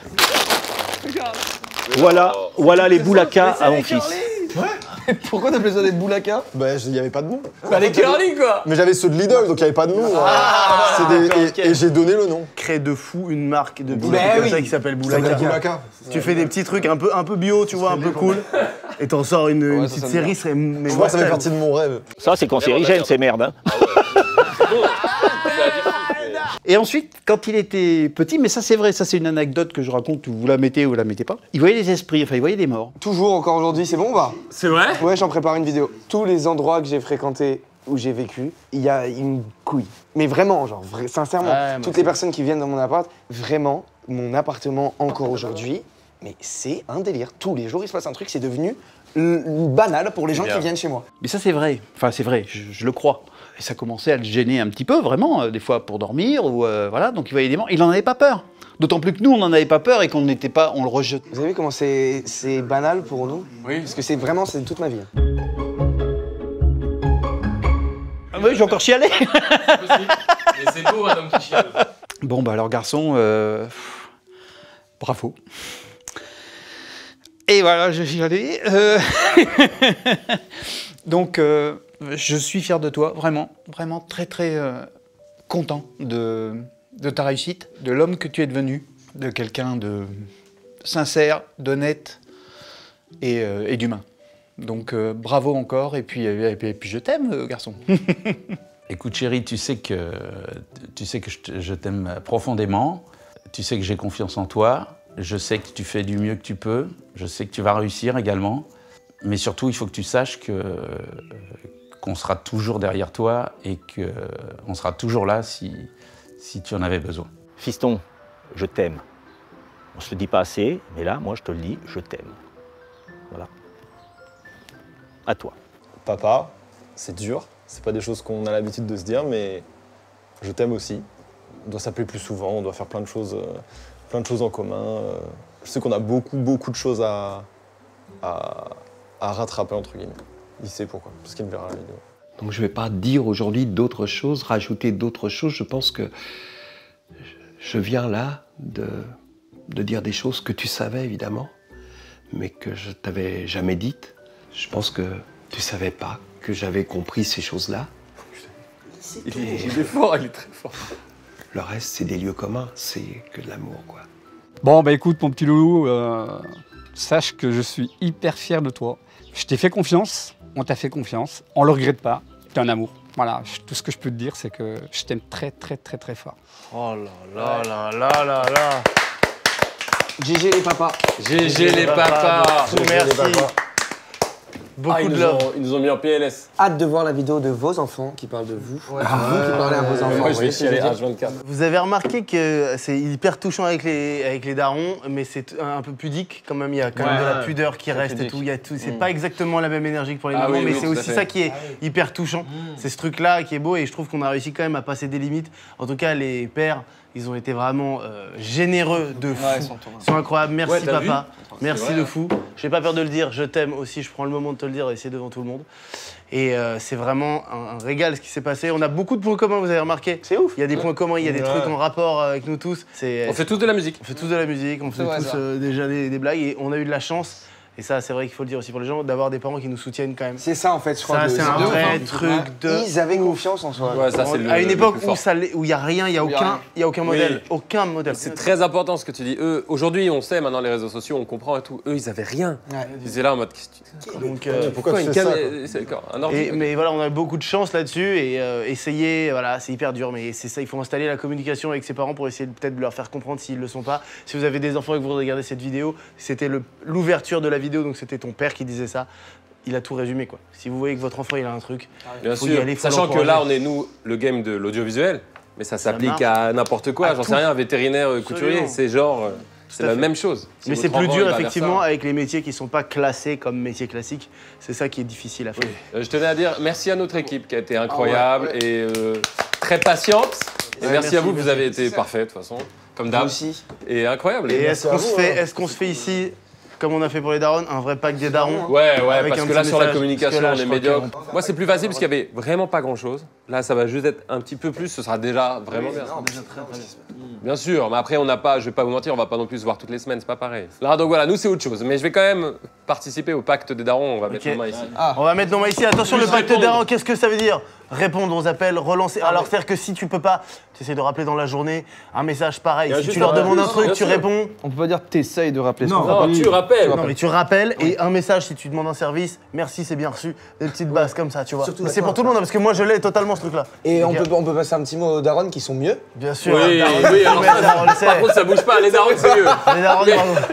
Voilà les boulaka à mon fils. Pourquoi t'appelais ça des boulaka? Bah, il n'y avait pas de nom. Bah, les curly, quoi. Mais j'avais ceux de Lidl, donc il n'y avait pas de nom. Et j'ai donné le nom. Crée de fou une marque de boulaka comme ça qui s'appelle Boulaka. Tu fais des petits trucs un peu bio, tu vois, un peu cool. Et t'en sors une petite série, c'est... Je crois que ça fait partie de mon rêve. Ça, c'est cancérigène, ces merdes. Hein. Et ensuite, quand il était petit, mais ça c'est vrai, ça c'est une anecdote que je raconte, vous la mettez ou vous la mettez pas, il voyait les esprits, enfin il voyait des morts. Toujours encore aujourd'hui, c'est bon ou pas? C'est vrai? Ouais, j'en prépare une vidéo. Tous les endroits que j'ai fréquentés, où j'ai vécu, il y a une couille. Mais vraiment, genre, sincèrement, toutes les personnes qui viennent dans mon appart, vraiment, mon appartement encore aujourd'hui, mais c'est un délire. Tous les jours, il se passe un truc, c'est devenu banal pour les gens qui viennent chez moi. Mais ça c'est vrai, enfin c'est vrai, je le crois. Et ça commençait à le gêner un petit peu, vraiment, des fois pour dormir, ou voilà, donc il voyait des morts. Il n'en avait pas peur. D'autant plus que nous, on n'en avait pas peur et qu'on n'était pas, on le rejette. Vous avez vu comment c'est banal pour nous? Oui. Parce que c'est vraiment, c'est toute ma vie. Ah oui, j'ai encore chialé. Mais c'est beau un homme qui chiale. Bon, bah alors garçon, bravo. Et voilà, j'ai chialé. Donc, je suis fier de toi, vraiment, vraiment très très content de ta réussite, de l'homme que tu es devenu, de quelqu'un de sincère, d'honnête et d'humain. Donc bravo encore, et puis je t'aime, garçon. Écoute chérie, tu sais que je t'aime profondément, tu sais que j'ai confiance en toi, je sais que tu fais du mieux que tu peux, je sais que tu vas réussir également, mais surtout il faut que tu saches qu'on sera toujours derrière toi et qu'on sera toujours là si tu en avais besoin. Fiston, je t'aime. On se le dit pas assez, mais là, moi je te le dis, je t'aime. Voilà. À toi. Papa, c'est dur, c'est pas des choses qu'on a l'habitude de se dire, mais je t'aime aussi. On doit s'appeler plus souvent, on doit faire plein de choses en commun. Je sais qu'on a beaucoup de choses à rattraper, entre guillemets. Il sait pourquoi, parce qu'il me verra la vidéo. Donc je ne vais pas dire aujourd'hui d'autres choses, rajouter d'autres choses. Je pense que je viens là de dire des choses que tu savais évidemment, mais que je t'avais jamais dites. Je pense que tu savais pas que j'avais compris ces choses-là. Il est fort, il est très fort. Le reste, c'est des lieux communs, c'est que de l'amour, quoi. Bon, bah écoute, mon petit loulou, sache que je suis hyper fier de toi. Je t'ai fait confiance, on t'a fait confiance, on le regrette pas, t'es un amour. Voilà, tout ce que je peux te dire, c'est que je t'aime très fort. Oh là là là là là là. GG les papas. GG les papas. Merci. Beaucoup de love. Ils nous ont mis en PLS. Hâte de voir la vidéo de vos enfants qui parlent de vous. Vous qui parlez à vos enfants. Moi, je vais chialer H24. Vous avez remarqué que c'est hyper touchant avec les darons, mais c'est un peu pudique quand même. Il y a quand même de la pudeur qui reste et tout. C'est pas exactement la même énergie que pour les mamans, mais c'est aussi ça qui est hyper touchant. C'est ce truc-là qui est beau et je trouve qu'on a réussi quand même à passer des limites. En tout cas, les pères, ils ont été vraiment généreux de fou. Ils sont incroyables. Merci papa. Merci de fou. J'ai pas peur de le dire. Je t'aime aussi. Je prends le moment de te le dire ici devant tout le monde. Et c'est vraiment un régal ce qui s'est passé. On a beaucoup de points communs, vous avez remarqué. C'est ouf. Il y a des points communs, il y a des trucs en rapport avec nous tous. On fait tous de la musique. On fait tous de la musique, on fait tous déjà des blagues et on a eu de la chance. Et ça, c'est vrai qu'il faut le dire aussi pour les gens, d'avoir des parents qui nous soutiennent quand même. C'est ça en fait, je crois. Ça, c'est un vrai truc de. Ils avaient confiance en soi. Ouais, ça, c'est à une époque où il n'y a rien, il n'y a aucun modèle. Aucun modèle. C'est très important ce que tu dis. Eux, aujourd'hui, on sait maintenant les réseaux sociaux, on comprend et tout. Eux, ils avaient rien. Ils étaient là en mode. Donc, pourquoi une caméra un ordi. Mais voilà, on a beaucoup de chance là-dessus et essayer, voilà, c'est hyper dur, mais c'est ça, il faut installer la communication avec ses parents pour essayer peut-être de leur faire comprendre s'ils le sont pas. Si vous avez des enfants et que vous regardez cette vidéo, c'était l'ouverture de la vidéo, donc c'était ton père qui disait ça. Il a tout résumé quoi. Si vous voyez que votre enfant il a un truc, bien faut sûr. y aller, faut Sachant que là on est nous le game de l'audiovisuel, mais ça s'applique à n'importe quoi. J'en sais rien, vétérinaire, couturier, c'est genre. C'est la même chose. Mais c'est plus dur effectivement avec les métiers qui sont pas classés comme métiers classiques. C'est ça qui est difficile à faire. Je tenais à dire merci à notre équipe qui a été incroyable et très patiente. Et merci à vous, vous avez été parfait de toute façon, comme d'hab. aussi. Et incroyable. Et est-ce qu'on se fait ici, comme on a fait pour les darons, un vrai pack des darons? Ouais, parce que là sur la communication on est médiocre. Moi c'est plus facile parce qu'il y avait vraiment pas grand chose. Là ça va juste être un petit peu plus, ce sera déjà vraiment bien. Bien sûr, mais après on n'a pas, je vais pas vous mentir, on va pas non plus se voir toutes les semaines, c'est pas pareil. Là donc voilà, nous c'est autre chose, mais je vais quand même participer au pacte des darons, on va mettre nos mains ici. On va mettre nos mains ici, attention le pacte des darons, qu'est-ce que ça veut dire? Répondre aux appels, relancer, alors faire que si tu peux pas, tu essaies de rappeler dans la journée un message pareil, si tu leur demandes un truc, tu réponds. On peut pas dire t'essayes de rappeler. Non, tu rappelles. Non mais tu rappelles et un message si tu demandes un service, merci c'est bien reçu, des petites bases comme ça tu vois. Mais c'est pour tout le monde parce que moi je l'ai totalement ce truc là. Et on peut passer un petit mot aux darons qui sont mieux. Bien sûr. Oui, alors par contre ça bouge pas, les darons c'est mieux. Les darons,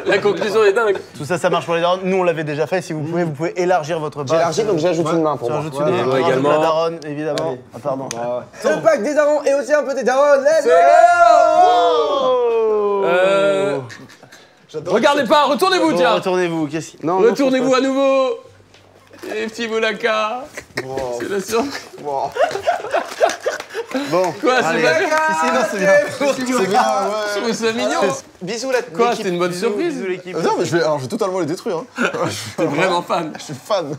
la conclusion est dingue. Tout ça marche pour les darons, nous on l'avait déjà fait, si vous pouvez élargir votre base. J'élargis donc j'ajoute une main pour moi. J'ajoute une main également. La daronne évidemment. Ah pardon. Le pack des darons et aussi un peu des darons. Let's go. Regardez pas, retournez-vous tiens. Retournez-vous, retournez-vous à nouveau. Les petits moulacas. C'est la surprise. Bon, quoi, c'est bien? C'est bien. C'est bien, ouais. Je trouve ça mignon. Bisous la Quoi, c'était une bonne surprise? Non, mais je vais totalement les détruire. T'es vraiment fan. Je suis fan.